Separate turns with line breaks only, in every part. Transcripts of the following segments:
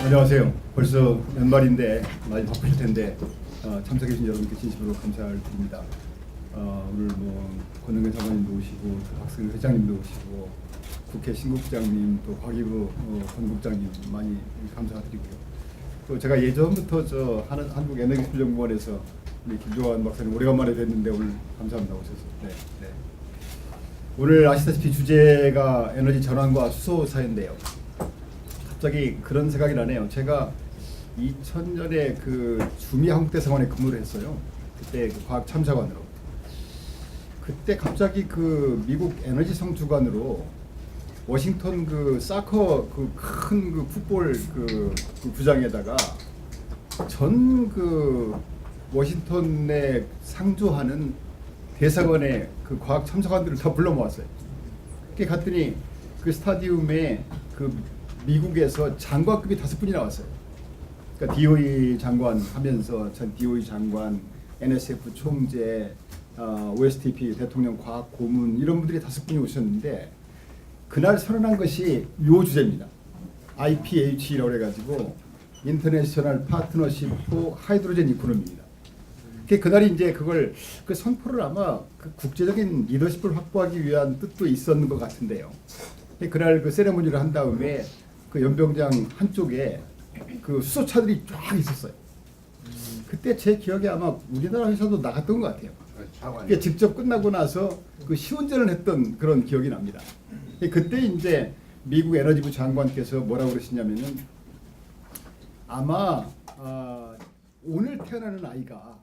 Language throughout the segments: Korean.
안녕하세요. 벌써 연말인데 많이 바쁘실 텐데 참석해 주신 여러분께 진심으로 감사를 드립니다. 오늘 권영근 장관님도 오시고 박승일 회장님도 오시고 국회 신국장님 또 과기부 건국장님 많이 감사드리고요. 또 제가 예전부터 한국에너지수정공원에서 우리 김종환 박사님 오래간만에 뵀는데 오늘 감사합니다 오셔서. 네. 오늘 아시다시피 주제가 에너지 전환과 수소 사회인데요. 갑자기 그런 생각이 나네요. 제가 2000년에 그 주미 한국대사관에 근무를 했어요. 그때 그 과학 참사관으로. 그때 갑자기 그 미국 에너지성 주관으로 워싱턴 그 사커 그 큰 그 풋볼 그 구장에다가 전 그 워싱턴에 상주하는 대사관의 그 과학 참사관들을 다 불러 모았어요. 그게 갔더니 그 스타디움에 그 미국에서 장관급이 5분이 나왔어요. 그러니까 DOE 장관 하면서 전 DOE 장관, NSF 총재, OSTP 대통령 과학 고문 이런 분들이 5분이 오셨는데 그날 선언한 것이 요 주제입니다. IPH라고 해가지고 인터내셔널 파트너십 포 하이드로젠 이코노미입니다. 그날이 이제 그걸 그 선포를 아마 그 국제적인 리더십을 확보하기 위한 뜻도 있었는 것 같은데요. 그날 그 세레모니를 한 다음에 그 연병장 한쪽에 그 수소차들이 쫙 있었어요. 그때 제 기억에 아마 우리나라 회사도 나갔던 것 같아요. 그게 직접 끝나고 나서 그 시운전을 했던 그런 기억이 납니다. 그때 이제 미국 에너지부 장관께서 뭐라고 그러시냐면은 아마 오늘 태어나는 아이가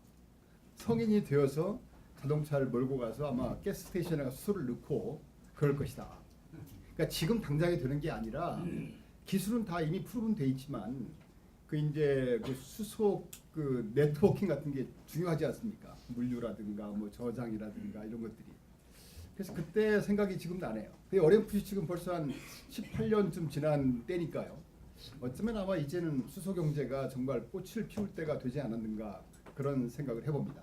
성인이 되어서 자동차를 몰고 가서 아마 가스스테이션에 가서 수소를 넣고 그럴 것이다. 그러니까 지금 당장에 되는 게 아니라 기술은 다 이미 프로븐 돼 있지만 그 이제 그 수소 그 네트워킹 같은 게 중요하지 않습니까? 물류라든가 뭐 저장이라든가 이런 것들이. 그래서 그때 생각이 지금 나네요. 어렴풋이 지금 벌써 한 18년쯤 지난 때니까요. 어쩌면 아마 이제는 수소 경제가 정말 꽃을 피울 때가 되지 않았는가 그런 생각을 해봅니다.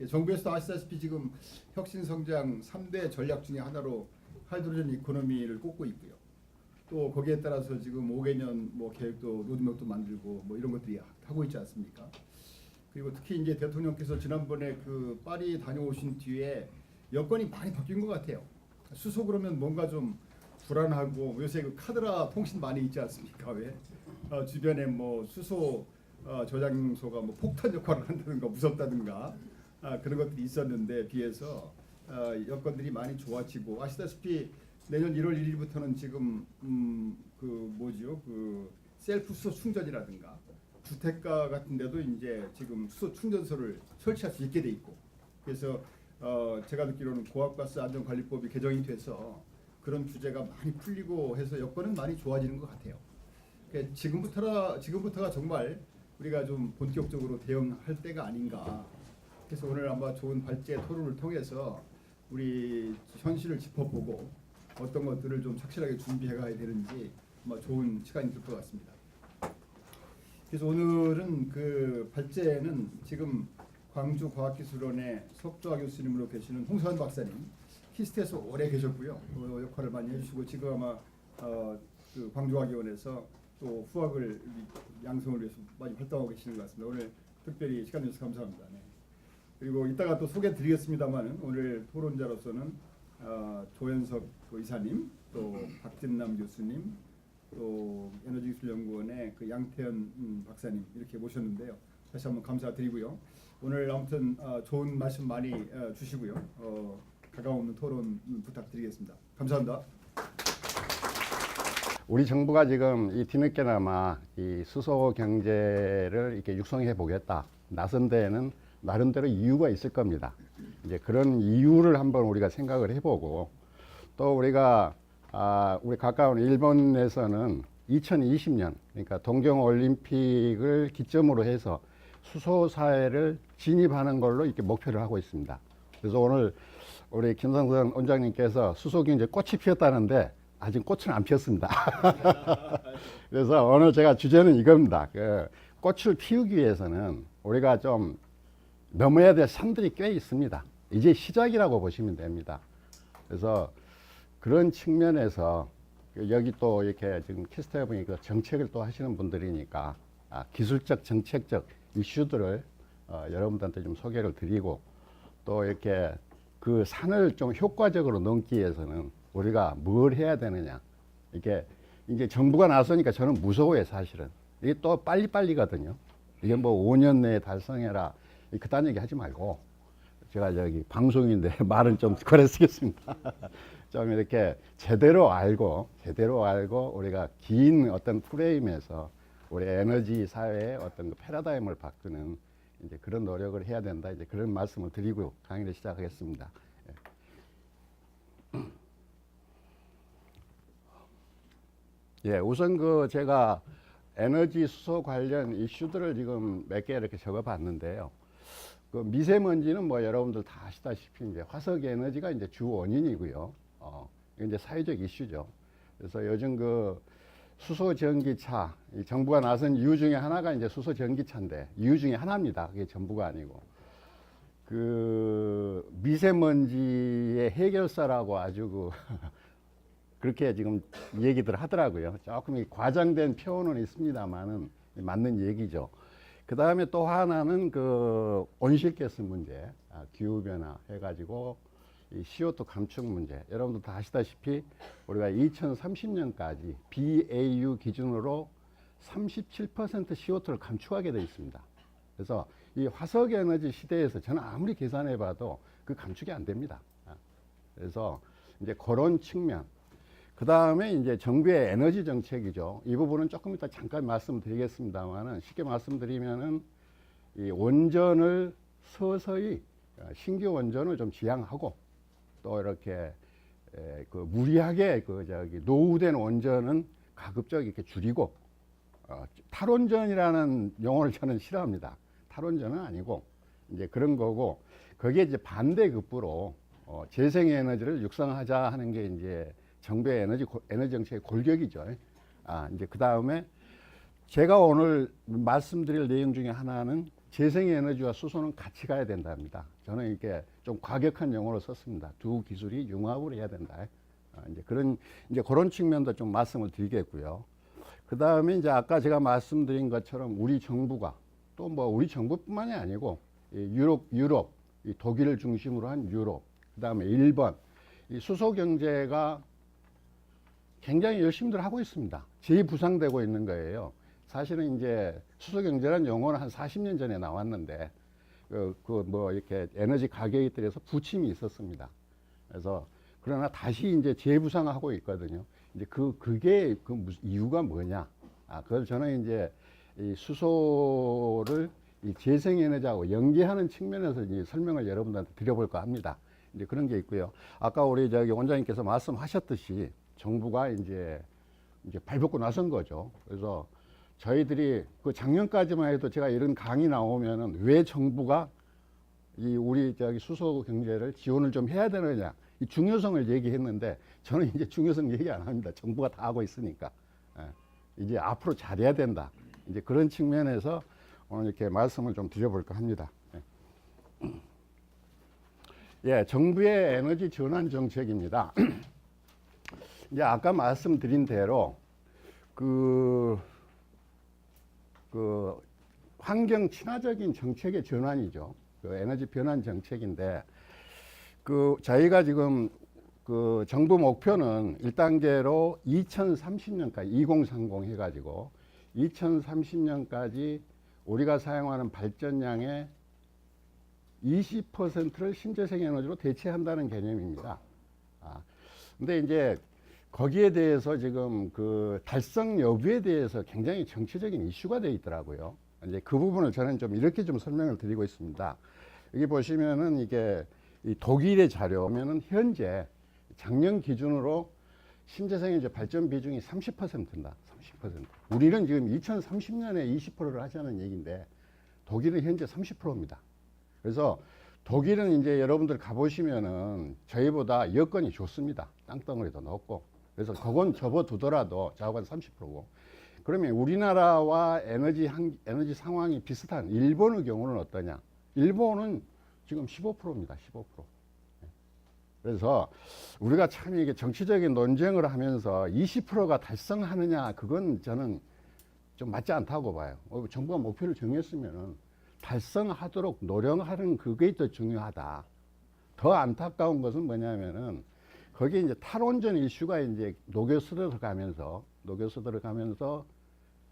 정부에서도 아시다시피 지금 혁신 성장 3대 전략 중에 하나로 하이드로젠 이코노미를 꼽고 있고요. 또 거기에 따라서 지금 5개년 뭐 계획도 로드맵도 만들고 뭐 이런 것들이 하고 있지 않습니까? 그리고 특히 이제 대통령께서 지난번에 그 파리 다녀오신 뒤에 여건이 많이 바뀐 것 같아요. 수소 그러면 뭔가 좀 불안하고 요새 그 카드라 통신 많이 있지 않습니까? 왜 주변에 뭐 수소 저장소가 뭐 폭탄 역할을 한다든가 무섭다든가 그런 것들이 있었는데 비해서 여건들이 많이 좋아지고 아시다시피 내년 1월 1일부터는 지금 그 뭐죠 그 셀프 수소 충전이라든가 주택가 같은 데도 이제 지금 수소 충전소를 설치할 수 있게 돼 있고 그래서 제가 듣기로는 고압가스 안전관리법이 개정이 돼서 그런 규제가 많이 풀리고 해서 여건은 많이 좋아지는 것 같아요. 그러니까 지금부터가 정말 우리가 좀 본격적으로 대응할 때가 아닌가. 그래서 오늘 아마 좋은 발제 토론을 통해서 우리 현실을 짚어보고 어떤 것들을 좀 착실하게 준비해 가야 되는지 아마 좋은 시간이 될 것 같습니다. 그래서 오늘은 그 발제는 지금 광주과학기술원의 석좌 교수님으로 계시는 홍서환 박사님, 키스트에서 오래 계셨고요. 역할을 많이 해주시고 지금 아마 그 광주과학위원회에서 또 후학을 양성을 위해서 많이 활동하고 계시는 것 같습니다. 오늘 특별히 시간 주셔서 감사합니다. 네. 그리고 이따가 또 소개드리겠습니다만 오늘 토론자로서는 조현석 의사님, 또 박진남 교수님, 또 에너지기술연구원의 그 양태현 박사님 이렇게 모셨는데요. 다시 한번 감사드리고요. 오늘 아무튼 좋은 말씀 많이 주시고요. 가까운 토론 부탁드리겠습니다. 감사합니다.
우리 정부가 지금 이 뒤늦게나마 이 수소 경제를 이렇게 육성해 보겠다 나선 데에는 나름대로 이유가 있을 겁니다. 이제 그런 이유를 한번 우리가 생각을 해보고 또 우리가 우리 가까운 일본에서는 2020년 그러니까 동경올림픽을 기점으로 해서 수소 사회를 진입하는 걸로 이렇게 목표를 하고 있습니다. 그래서 오늘 우리 김성선 원장님께서 수소 경제 꽃이 피었다는데 아직 꽃은 안 피었습니다. 그래서 오늘 제가 주제는 이겁니다. 그 꽃을 피우기 위해서는 우리가 좀 넘어야 될 산들이 꽤 있습니다. 이제 시작이라고 보시면 됩니다. 그래서 그런 측면에서 여기 또 이렇게 지금 캐스터해 보니까 정책을 또 하시는 분들이니까 기술적 정책적 이슈들을 여러분들한테 좀 소개를 드리고 또 이렇게 그 산을 좀 효과적으로 넘기 위해서는 우리가 뭘 해야 되느냐. 이게 이제 정부가 나서니까 저는 무서워요, 사실은. 이게 또 빨리빨리거든요. 이게 뭐 5년 내에 달성해라. 그딴 얘기 하지 말고 제가 저기 방송인데 말은 좀 거래 쓰겠습니다. 좀 이렇게 제대로 알고 우리가 긴 어떤 프레임에서 우리 에너지 사회의 어떤 그 패러다임을 바꾸는 이제 그런 노력을 해야 된다. 이제 그런 말씀을 드리고 강의를 시작하겠습니다. 예, 우선 그 제가 에너지 수소 관련 이슈들을 지금 몇 개 이렇게 적어 봤는데요. 그 미세먼지는 뭐 여러분들 다 아시다시피 이제 화석 에너지가 이제 주 원인이고요. 이게 이제 사회적 이슈죠. 그래서 요즘 그 수소 전기차, 이 정부가 나선 이유 중에 하나가 이제 수소 전기차인데 이유 중에 하나입니다. 그게 전부가 아니고. 그 미세먼지의 해결사라고 아주 그 그렇게 지금 얘기들 하더라고요. 조금 과장된 표현은 있습니다만은 맞는 얘기죠. 그 다음에 또 하나는 그 온실가스 문제, 기후변화 해가지고 이 CO2 감축 문제. 여러분들 다 아시다시피 우리가 2030년까지 BAU 기준으로 37% CO2를 감축하게 되어 있습니다. 그래서 이 화석 에너지 시대에서 저는 아무리 계산해 봐도 그 감축이 안 됩니다. 그래서 이제 그런 측면. 그 다음에 이제 정부의 에너지 정책이죠. 이 부분은 조금 이따 잠깐 말씀드리겠습니다만은 쉽게 말씀드리면은 이 원전을 서서히 신규 원전을 좀 지양하고 또 이렇게 그 무리하게 그 저기 노후된 원전은 가급적 이렇게 줄이고 탈원전이라는 용어를 저는 싫어합니다. 탈원전은 아니고 이제 그런 거고 거기에 이제 반대급부로 재생에너지를 육성하자 하는 게 이제 정부의 에너지 정책의 골격이죠. 이제 그 다음에 제가 오늘 말씀드릴 내용 중에 하나는 재생에너지와 수소는 같이 가야 된답니다. 저는 이렇게 좀 과격한 용어로 썼습니다. 두 기술이 융합을 해야 된다. 이제 그런 측면도 좀 말씀을 드리겠고요. 그 다음에 이제 아까 제가 말씀드린 것처럼 우리 정부가 또 뭐 우리 정부뿐만이 아니고 유럽, 이 독일을 중심으로 한 유럽, 그 다음에 일본, 이 수소 경제가 굉장히 열심히들 하고 있습니다. 재부상되고 있는 거예요. 사실은 이제 수소 경제라는 용어는 한 40년 전에 나왔는데 뭐 이렇게 에너지 가격에 따라서 부침이 있었습니다. 그래서 그러나 다시 이제 재부상하고 있거든요. 이제 그게 이유가 뭐냐? 그걸 저는 이제 이 수소를 이 재생에너지하고 연계하는 측면에서 이제 설명을 여러분들한테 드려볼까 합니다. 이제 그런 게 있고요. 아까 우리 저기 원장님께서 말씀하셨듯이 정부가 이제 발벗고 나선 거죠. 그래서 저희들이 그 작년까지만 해도 제가 이런 강의 나오면은 왜 정부가 이 우리 저기 수소 경제를 지원을 좀 해야 되느냐 이 중요성을 얘기했는데 저는 이제 중요성 얘기 안 합니다. 정부가 다 하고 있으니까 이제 앞으로 잘해야 된다. 이제 그런 측면에서 오늘 이렇게 말씀을 좀 드려볼까 합니다. 예, 정부의 에너지 전환 정책입니다. 이제 아까 말씀드린 대로 그 환경 친화적인 정책의 전환이죠. 그 에너지 변환 정책인데 저희가 지금 그 정부 목표는 1단계로 2030년까지 2030 해가지고 2030년까지 우리가 사용하는 발전량의 20%를 신재생 에너지로 대체한다는 개념입니다. 근데 이제 거기에 대해서 지금 그 달성 여부에 대해서 굉장히 정치적인 이슈가 되어 있더라고요. 이제 그 부분을 저는 좀 이렇게 좀 설명을 드리고 있습니다. 여기 보시면은 이게 이 독일의 자료면은 현재 작년 기준으로 신재생에너지 발전 비중이 30%입니다. 30%. 우리는 지금 2030년에 20%를 하자는 얘기인데 독일은 현재 30%입니다. 그래서 독일은 이제 여러분들 가보시면은 저희보다 여건이 좋습니다. 땅덩어리도 높고. 그래서 그건 접어두더라도 자원 30%고. 그러면 우리나라와 에너지 상황이 비슷한 일본의 경우는 어떠냐? 일본은 지금 15%입니다. 15%. 그래서 우리가 참 이게 정치적인 논쟁을 하면서 20%가 달성하느냐, 그건 저는 좀 맞지 않다고 봐요. 정부가 목표를 정했으면은 달성하도록 노력하는 그게 더 중요하다. 더 안타까운 것은 뭐냐면은 거기에 이제 탈원전 이슈가 이제 녹여 들어가면서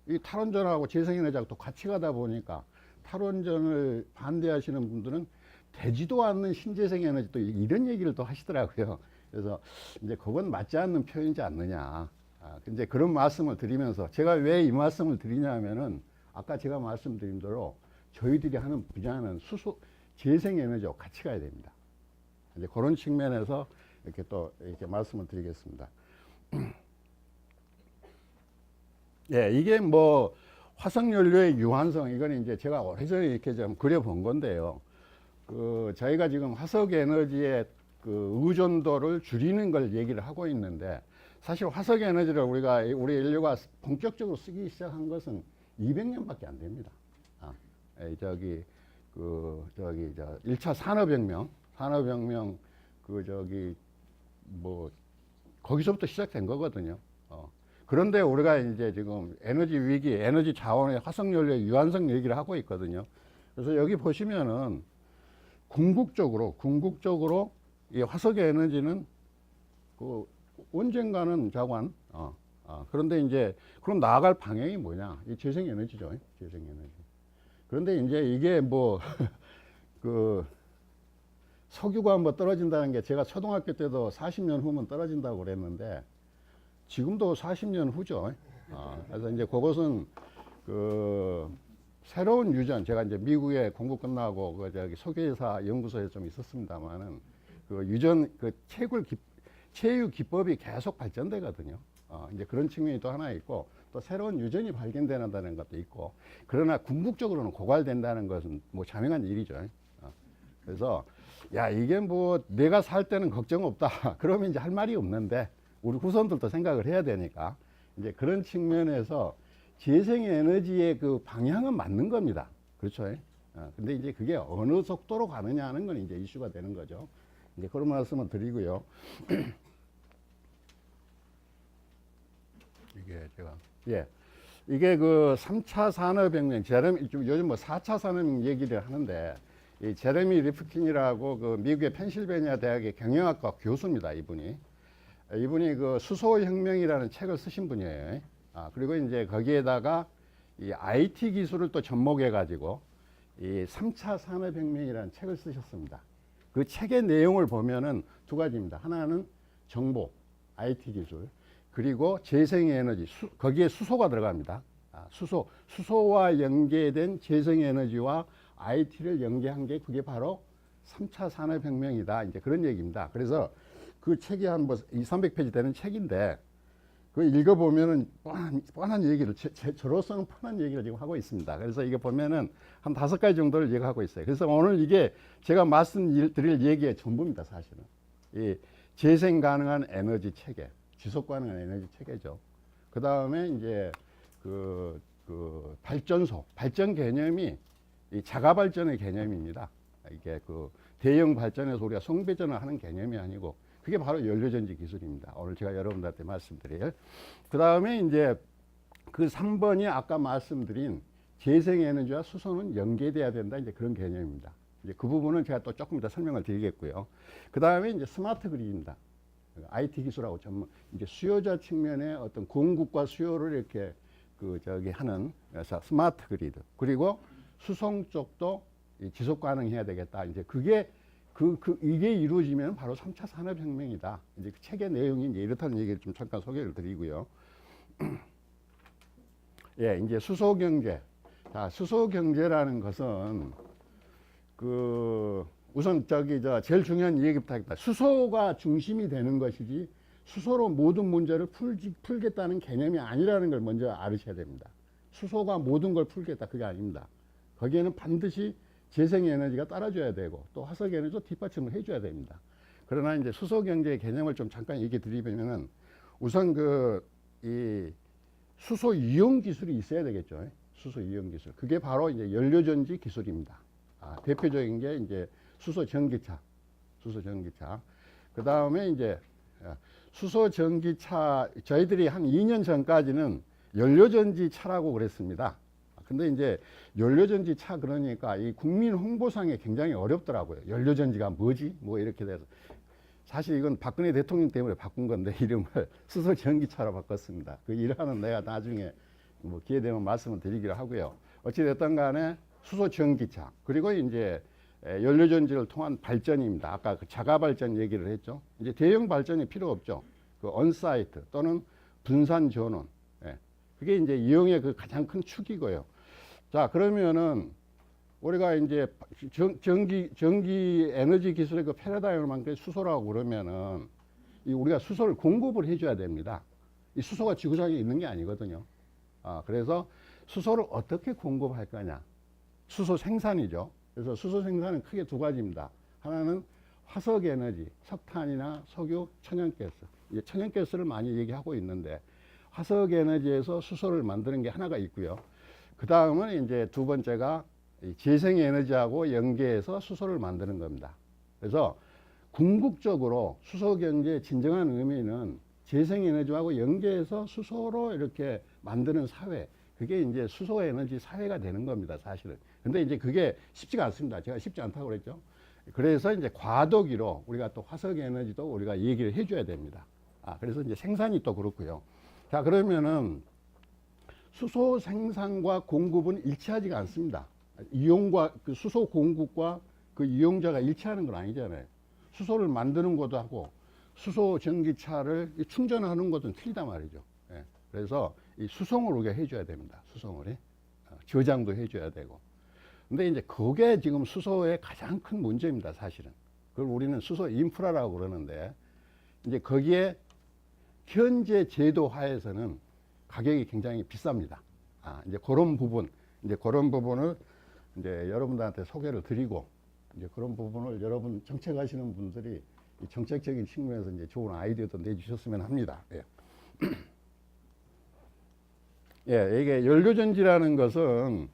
이 탈원전하고 재생에너지하고 또 같이 가다 보니까 탈원전을 반대하시는 분들은 되지도 않는 신재생 에너지 또 이런 얘기를 또 하시더라고요. 그래서 이제 그건 맞지 않는 표현이지 않느냐. 이제 그런 말씀을 드리면서 제가 왜 이 말씀을 드리냐면은 아까 제가 말씀드린 대로 저희들이 하는 분야는 재생 에너지와 같이 가야 됩니다. 이제 그런 측면에서 이렇게 또 이렇게 말씀을 드리겠습니다. 예, 이게 뭐 화석연료의 유한성, 이건 이제 제가 오래전에 이렇게 좀 그려본 건데요. 저희가 지금 화석에너지의 그 의존도를 줄이는 걸 얘기를 하고 있는데, 사실 화석에너지를 우리 인류가 본격적으로 쓰기 시작한 것은 200년밖에 안 됩니다. 저기 1차 산업혁명, 거기서부터 시작된 거거든요. 그런데 우리가 이제 지금 에너지 위기, 에너지 자원의 화석연료의 유한성 얘기를 하고 있거든요. 그래서 여기 보시면은 궁극적으로 이 화석의 에너지는 그 언젠가는 자관, 그런데 이제 그럼 나아갈 방향이 뭐냐? 이 재생 에너지죠. 재생 에너지. 그런데 이제 이게 뭐 그 석유가 뭐 떨어진다는 게, 제가 초등학교 때도 40년 후면 떨어진다고 그랬는데 지금도 40년 후죠. 그래서 이제 그것은 그 새로운 유전, 제가 이제 미국에 공부 끝나고 석유회사 연구소에 좀 있었습니다만은 그 유전 체유 기법이 계속 발전되거든요. 이제 그런 측면이 또 하나 있고, 또 새로운 유전이 발견된다는 것도 있고, 그러나 궁극적으로는 고갈된다는 것은 뭐 자명한 일이죠. 그래서 야, 이게 뭐 내가 살 때는 걱정 없다 그러면 이제 할 말이 없는데, 우리 후손들도 생각을 해야 되니까 이제 그런 측면에서 재생에너지의 그 방향은 맞는 겁니다. 그렇죠. 근데 이제 그게 어느 속도로 가느냐 하는 건 이제 이슈가 되는 거죠. 이제 그런 말씀을 드리고요. 이게 그 3차 산업혁명, 요즘 뭐 4차 산업혁명 얘기를 하는데, 이 제레미 리프킨이라고 그 미국의 펜실베니아 대학의 경영학과 교수입니다. 이분이 그 수소혁명이라는 책을 쓰신 분이에요. 그리고 이제 거기에다가 이 IT 기술을 또 접목해 가지고 이 3차 산업혁명이라는 책을 쓰셨습니다. 그 책의 내용을 보면은 두 가지입니다. 하나는 정보, IT 기술, 그리고 재생에너지, 거기에 수소가 들어갑니다. 수소와 연계된 재생에너지와 IT를 연계한 게 그게 바로 3차 산업혁명이다. 이제 그런 얘기입니다. 그래서 그 책이 한 뭐 200~300페이지 되는 책인데, 그 읽어보면은 뻔한 얘기를, 저로서는 뻔한 얘기를 지금 하고 있습니다. 그래서 이게 보면은 한 5가지 정도를 얘기하고 있어요. 그래서 오늘 이게 제가 말씀드릴 얘기의 전부입니다, 사실은. 이 재생 가능한 에너지 체계, 지속 가능한 에너지 체계죠. 그 다음에 이제 그 발전소, 발전 개념이 이 자가 발전의 개념입니다. 이게 그 대형 발전에서 우리가 송배전을 하는 개념이 아니고, 그게 바로 연료전지 기술입니다. 오늘 제가 여러분들한테 말씀드릴. 그 다음에 이제 그 3번이 아까 말씀드린 재생에너지와 수소는 연계돼야 된다. 이제 그런 개념입니다. 이제 그 부분은 제가 또 조금 더 설명을 드리겠고요. 그 다음에 이제 스마트 그리드입니다. IT 기술하고 전문, 이제 수요자 측면의 어떤 공급과 수요를 이렇게 하는, 그래서 스마트 그리드. 그리고 수송 쪽도 지속 가능해야 되겠다. 이제 그게 이게 이루어지면 바로 3차 산업혁명이다. 이제 그 책의 내용이 이제 이렇다는 얘기를 좀 잠깐 소개를 드리고요. 예, 이제 수소경제. 자, 수소경제라는 것은 우선 제일 중요한 얘기부터 하겠다. 수소가 중심이 되는 것이지 수소로 모든 문제를 풀겠다는 개념이 아니라는 걸 먼저 알으셔야 됩니다. 수소가 모든 걸 풀겠다, 그게 아닙니다. 거기에는 반드시 재생에너지가 따라줘야 되고, 또 화석에너지도 뒷받침을 해줘야 됩니다. 그러나 이제 수소경제의 개념을 좀 잠깐 얘기 드리면은, 우선 이 수소 이용 기술이 있어야 되겠죠. 수소 이용 기술. 그게 바로 이제 연료전지 기술입니다. 대표적인 게 이제 수소 전기차. 그 다음에 이제 수소 전기차, 저희들이 한 2년 전까지는 연료전지 차라고 그랬습니다. 근데 이제 연료전지 차 그러니까 이 국민 홍보상에 굉장히 어렵더라고요. 연료전지가 뭐지? 뭐 이렇게 돼서. 사실 이건 박근혜 대통령 때문에 바꾼 건데 이름을 수소 전기차로 바꿨습니다. 그 일화는 내가 나중에 뭐 기회 되면 말씀을 드리기로 하고요. 어찌됐든 간에 수소 전기차, 그리고 이제 연료전지를 통한 발전입니다. 아까 그 자가 발전 얘기를 했죠. 이제 대형 발전이 필요 없죠. 그 온사이트 또는 분산 전원. 예. 그게 이제 이용의 그 가장 큰 축이고요. 자, 그러면은 우리가 이제 전기 에너지 기술의 그 패러다임을 만든 수소라고 그러면은 이 우리가 수소를 공급을 해줘야 됩니다. 이 수소가 지구상에 있는 게 아니거든요. 그래서 수소를 어떻게 공급할 거냐. 수소 생산이죠. 그래서 수소 생산은 크게 두 가지입니다. 하나는 화석 에너지, 석탄이나 석유, 천연가스. 이제 천연가스를 많이 얘기하고 있는데 화석 에너지에서 수소를 만드는 게 하나가 있고요. 그 다음은 이제 두 번째가 재생 에너지하고 연계해서 수소를 만드는 겁니다. 그래서 궁극적으로 수소 경제의 진정한 의미는 재생 에너지하고 연계해서 수소로 이렇게 만드는 사회, 그게 이제 수소 에너지 사회가 되는 겁니다, 사실은. 근데 이제 그게 쉽지가 않습니다. 제가 쉽지 않다고 그랬죠. 그래서 이제 과도기로 우리가 또 화석 에너지도 우리가 얘기를 해줘야 됩니다. 그래서 이제 생산이 또 그렇고요. 자, 그러면은 수소 생산과 공급은 일치하지가 않습니다. 이용과 그 수소 공급과 그 이용자가 일치하는 건 아니잖아요. 수소를 만드는 것도 하고 수소 전기차를 충전하는 것은 틀리단 말이죠. 예. 그래서 이 수송을 우리가 해줘야 됩니다. 수송을 저장도 해줘야 되고. 근데 이제 그게 지금 수소의 가장 큰 문제입니다, 사실은. 그걸 우리는 수소 인프라라고 그러는데 이제 거기에 현재 제도 하에서는 가격이 굉장히 비쌉니다. 이제 그런 부분을 이제 여러분들한테 소개를 드리고, 이제 그런 부분을 여러분 정책하시는 분들이 이 정책적인 측면에서 이제 좋은 아이디어도 내주셨으면 합니다. 예. 예, 이게 연료전지라는 것은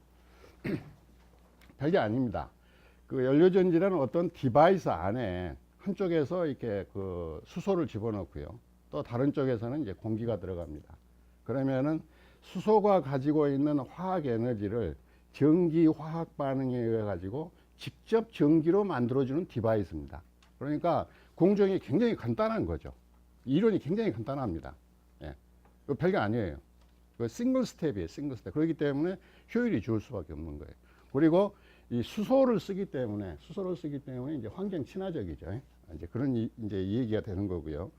별게 아닙니다. 그 연료전지라는 어떤 디바이스 안에 한쪽에서 이렇게 그 수소를 집어넣고요. 또 다른 쪽에서는 이제 공기가 들어갑니다. 그러면은 수소가 가지고 있는 화학 에너지를 전기 화학 반응에 의해 가지고 직접 전기로 만들어주는 디바이스입니다. 그러니까 공정이 굉장히 간단한 거죠. 이론이 굉장히 간단합니다. 예. 그 별게 아니에요. 그 싱글 스텝이에요, 싱글 스텝. 그렇기 때문에 효율이 좋을 수밖에 없는 거예요. 그리고 이 수소를 쓰기 때문에 이제 환경 친화적이죠. 이제 그런 이제 얘기가 되는 거고요.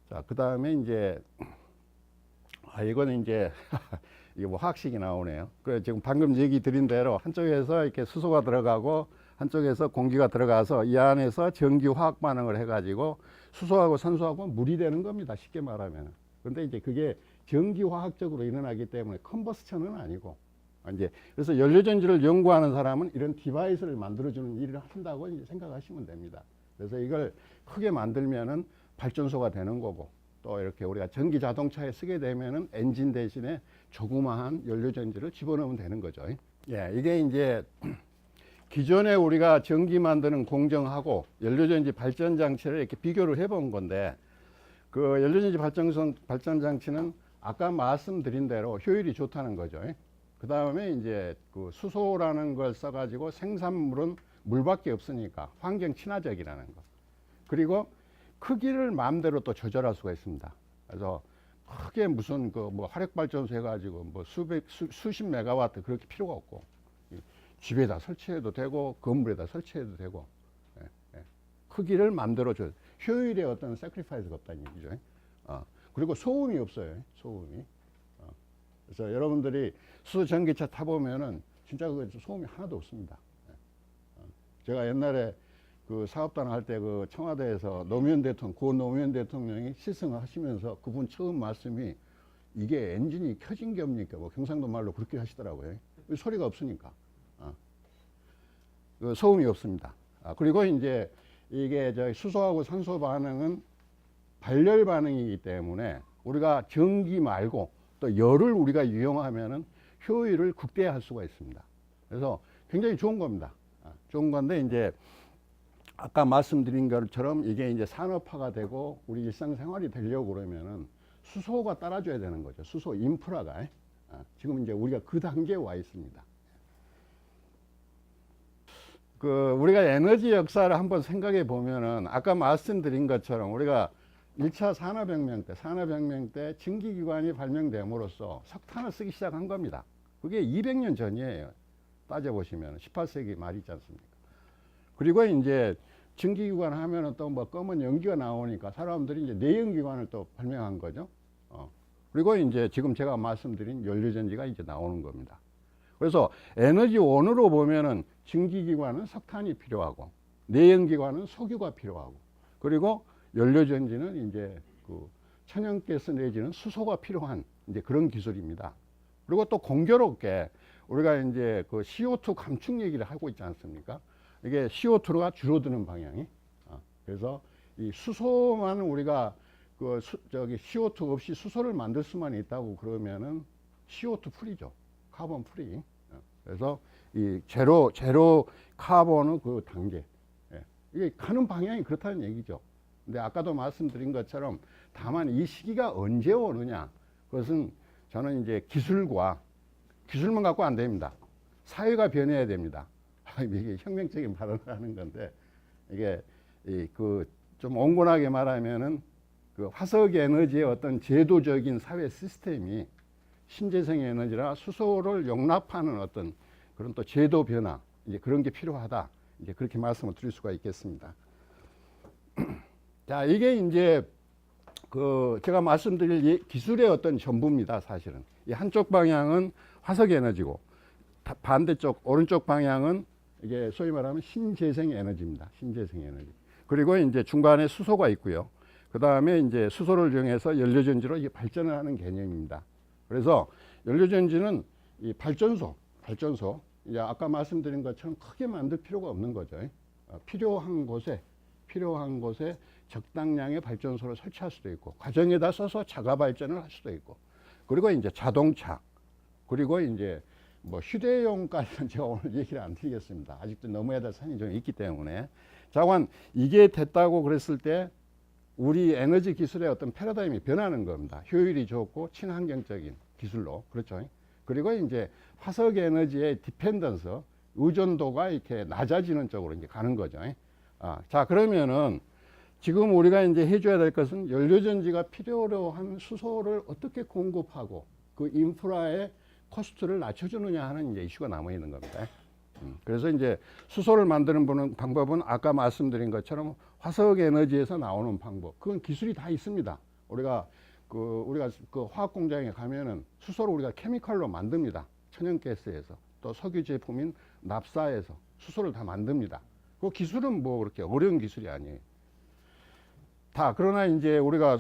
자, 그 다음에 이제 이거는 이제 이게 뭐 화학식이 나오네요. 그래 지금 방금 얘기 드린 대로 한쪽에서 이렇게 수소가 들어가고 한쪽에서 공기가 들어가서 이 안에서 전기 화학 반응을 해가지고 수소하고 산소하고 물이 되는 겁니다. 쉽게 말하면. 그런데 이제 그게 전기 화학적으로 일어나기 때문에 컨버스천은 아니고 이제 그래서 연료전지를 연구하는 사람은 이런 디바이스를 만들어주는 일을 한다고 이제 생각하시면 됩니다. 그래서 이걸 크게 만들면은 발전소가 되는 거고 또 이렇게 우리가 전기 자동차에 쓰게 되면은 엔진 대신에 조그마한 연료전지를 집어넣으면 되는 거죠. 예, 이게 이제 기존에 우리가 전기 만드는 공정하고 연료전지 발전 장치를 이렇게 비교를 해본 건데 그 연료전지 발전 장치는 아까 말씀드린 대로 효율이 좋다는 거죠. 그 다음에 이제 그 수소라는 걸 써가지고 생산물은 물밖에 없으니까 환경 친화적이라는 거. 그리고 크기를 마음대로 또 조절할 수가 있습니다. 그래서 크게 무슨 그 뭐 화력발전소 해가지고 뭐 수십 메가와트 그렇게 필요가 없고 집에다 설치해도 되고 건물에다 설치해도 되고 크기를 마음대로 효율에 어떤 세크리파이스가 없다는 얘기죠. 그리고 소음이 없어요. 소음이. 그래서 여러분들이 수소 전기차 타보면은 진짜 그 소음이 하나도 없습니다. 제가 옛날에 그 사업단 할 때 그 청와대에서 고 노무현 대통령이 시승을 하시면서 그분 처음 말씀이 이게 엔진이 켜진 게 없니까 뭐 경상도 말로 그렇게 하시더라고요. 소리가 없으니까. 그 소음이 없습니다. 그리고 이제 이게 저 수소하고 산소 반응은 발열 반응이기 때문에 우리가 전기 말고 또 열을 우리가 이용하면은 효율을 극대화할 수가 있습니다. 그래서 굉장히 좋은 겁니다. 좋은 건데 이제 아까 말씀드린 것처럼 이게 이제 산업화가 되고 우리 일상생활이 되려고 그러면은 수소가 따라줘야 되는 거죠. 수소 인프라가. 지금 이제 우리가 그 단계에 와 있습니다. 우리가 에너지 역사를 한번 생각해 보면은 아까 말씀드린 것처럼 우리가 1차 산업혁명 때 증기기관이 발명됨으로써 석탄을 쓰기 시작한 겁니다. 그게 200년 전이에요. 따져보시면 18세기 말이지 않습니까? 그리고 이제 증기기관 하면은 또 뭐 검은 연기가 나오니까 사람들이 이제 내연기관을 또 발명한 거죠. 그리고 이제 지금 제가 말씀드린 연료전지가 이제 나오는 겁니다. 그래서 에너지원으로 보면은 증기기관은 석탄이 필요하고 내연기관은 석유가 필요하고 그리고 연료전지는 이제 그 천연가스 내지는 수소가 필요한 이제 그런 기술입니다. 그리고 또 공교롭게 우리가 이제 그 CO2 감축 얘기를 하고 있지 않습니까? 이게 CO2가 줄어드는 방향이. 그래서 이 수소만 우리가 CO2 없이 수소를 만들 수만 있다고 그러면은 CO2 프리죠. 카본 프리. 그래서 이 제로 카본의 그 단계. 이게 가는 방향이 그렇다는 얘기죠. 근데 아까도 말씀드린 것처럼 다만 이 시기가 언제 오느냐. 그것은 저는 이제 기술만 갖고 안 됩니다. 사회가 변해야 됩니다. 이게 혁명적인 발언을 하는 건데 이게 좀 온건하게 말하면은 그 화석 에너지의 어떤 제도적인 사회 시스템이 신재생 에너지나 수소를 용납하는 어떤 그런 또 제도 변화 이제 그런 게 필요하다. 이제 그렇게 말씀을 드릴 수가 있겠습니다. 자, 이게 이제 제가 말씀드릴 기술의 어떤 전부입니다. 사실은 이 한쪽 방향은 화석 에너지고 반대쪽 오른쪽 방향은 이게 소위 말하면 신재생 에너지입니다. 신재생 에너지. 그리고 이제 중간에 수소가 있고요. 그 다음에 이제 수소를 이용해서 연료전지로 이게 발전을 하는 개념입니다. 그래서 연료전지는 이 발전소, 이제 아까 말씀드린 것처럼 크게 만들 필요가 없는 거죠. 필요한 곳에 적당량의 발전소를 설치할 수도 있고, 가정에다 써서 자가 발전을 할 수도 있고, 그리고 이제 자동차, 그리고 이제 뭐 휴대용까지는 제가 오늘 얘기를 안 드리겠습니다. 아직도 넘어야 될 산이 좀 있기 때문에. 자관 이게 됐다고 그랬을 때 우리 에너지 기술의 어떤 패러다임이 변하는 겁니다. 효율이 좋고 친환경적인 기술로. 그렇죠. 그리고 이제 화석 에너지의 디펜던스, 의존도가 이렇게 낮아지는 쪽으로 이제 가는 거죠. 자, 그러면은 지금 우리가 이제 해줘야 될 것은 연료전지가 필요로 한 수소를 어떻게 공급하고 그 인프라의 코스트를 낮춰주느냐 하는 이제 이슈가 남아 있는 겁니다. 그래서 이제 수소를 만드는 방법은 아까 말씀드린 것처럼 화석 에너지에서 나오는 방법, 그건 기술이 다 있습니다. 우리가 그 화학 공장에 가면은 수소를 우리가 케미컬로 만듭니다. 천연가스에서 또 석유 제품인 납사에서 수소를 다 만듭니다. 그 기술은 뭐 그렇게 어려운 기술이 아니에요. 그러나 이제 우리가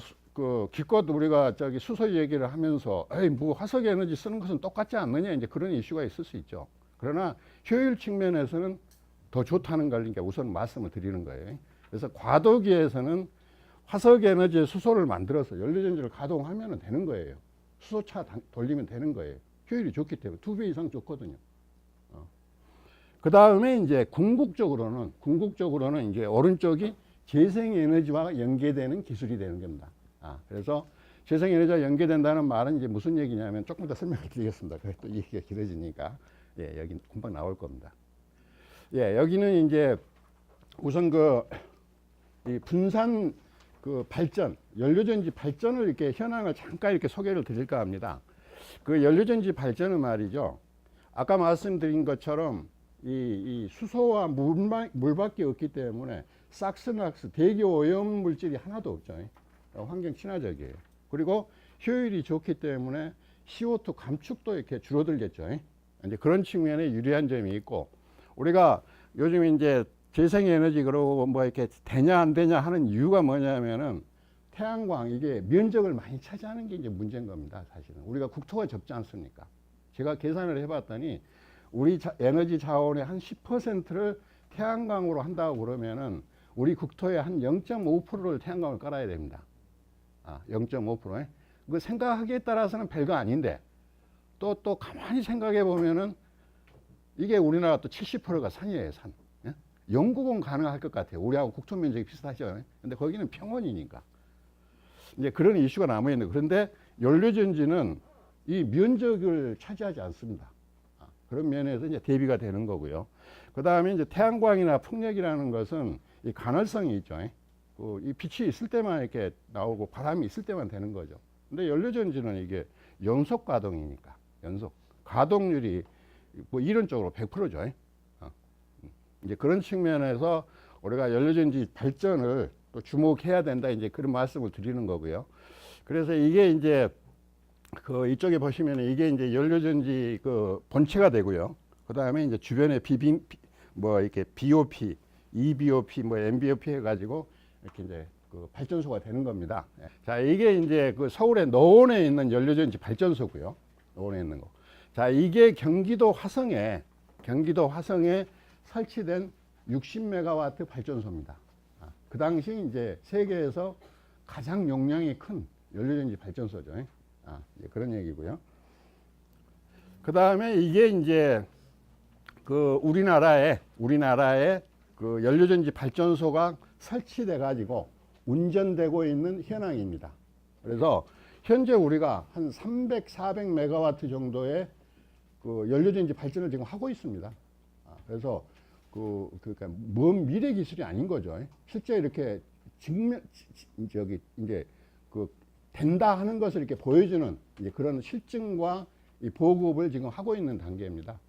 기껏 우리가 수소 얘기를 하면서 뭐 화석 에너지 쓰는 것은 똑같지 않느냐 이제 그런 이슈가 있을 수 있죠. 그러나 효율 측면에서는 더 좋다는 걸 그러니까 우선 말씀을 드리는 거예요. 그래서 과도기에서는 화석 에너지의 수소를 만들어서 연료전지를 가동하면 되는 거예요. 수소차 돌리면 되는 거예요. 효율이 좋기 때문에 2배 이상 좋거든요. 그 다음에 이제 궁극적으로는 이제 오른쪽이 재생에너지와 연계되는 기술이 되는 겁니다. 그래서 재생에너지와 연계된다는 말은 이제 무슨 얘기냐면 조금 더 설명을 드리겠습니다. 또 얘기가 길어지니까. 여기 금방 나올 겁니다. 여기는 이제 우선 이 분산 발전, 연료전지 발전을 이렇게 현황을 잠깐 이렇게 소개를 드릴까 합니다. 그 연료전지 발전은 말이죠. 아까 말씀드린 것처럼 이 수소와 물밖에 없기 때문에 삭스낙스, 대기 오염 물질이 하나도 없죠. 환경 친화적이에요. 그리고 효율이 좋기 때문에 CO2 감축도 이렇게 줄어들겠죠. 이제 그런 측면에 유리한 점이 있고, 우리가 요즘 이제 재생에너지 그러고 뭐 이렇게 되냐 안 되냐 하는 이유가 뭐냐면은 태양광 이게 면적을 많이 차지하는 게 이제 문제인 겁니다. 사실은 우리가 국토가 좁지 않습니까? 제가 계산을 해봤더니 우리 에너지 자원의 한 10%를 태양광으로 한다고 그러면은 우리 국토의 한 0.5%를 태양광을 깔아야 됩니다. 0.5%. 그 생각하기에 따라서는 별거 아닌데 또 가만히 생각해 보면은 이게 우리나라 또 70%가 산이에요, 산. 영국은 가능할 것 같아요. 우리하고 국토 면적이 비슷하죠. 근데 거기는 평원이니까. 이제 그런 이슈가 남아 있는. 그런데 연료전지는 이 면적을 차지하지 않습니다. 그런 면에서 이제 대비가 되는 거고요. 그 다음에 이제 태양광이나 풍력이라는 것은 이 간헐성이 있죠. 이 빛이 있을 때만 이렇게 나오고 바람이 있을 때만 되는 거죠. 근데 연료전지는 이게 연속 가동이니까, 연속 가동률이 뭐 이론적으로 100%죠. 이제 그런 측면에서 우리가 연료전지 발전을 또 주목해야 된다, 이제 그런 말씀을 드리는 거고요. 그래서 이게 이제 그 이쪽에 보시면 이게 이제 연료전지 그 본체가 되고요. 그 다음에 이제 주변에 뭐 이렇게 BOP, EBOP, 뭐 MBOP 해가지고 이렇게 이제 그 발전소가 되는 겁니다. 자, 이게 이제 그 서울의 노원에 있는 연료전지 발전소고요. 노원에 있는 거. 자, 이게 경기도 화성에 설치된 60메가와트 발전소입니다. 그 당시 이제 세계에서 가장 용량이 큰 연료전지 발전소죠. 이제 그런 얘기고요. 그 다음에 이게 이제 그 우리나라에 그 연료전지 발전소가 설치돼 가지고 운전되고 있는 현황입니다. 그래서 현재 우리가 한 300, 400메가와트 정도의 그 연료전지 발전을 지금 하고 있습니다. 그래서 그러니까 먼 미래 기술이 아닌 거죠. 실제 이렇게 이제 그 된다 하는 것을 이렇게 보여주는 이제 그런 실증과 이 보급을 지금 하고 있는 단계입니다.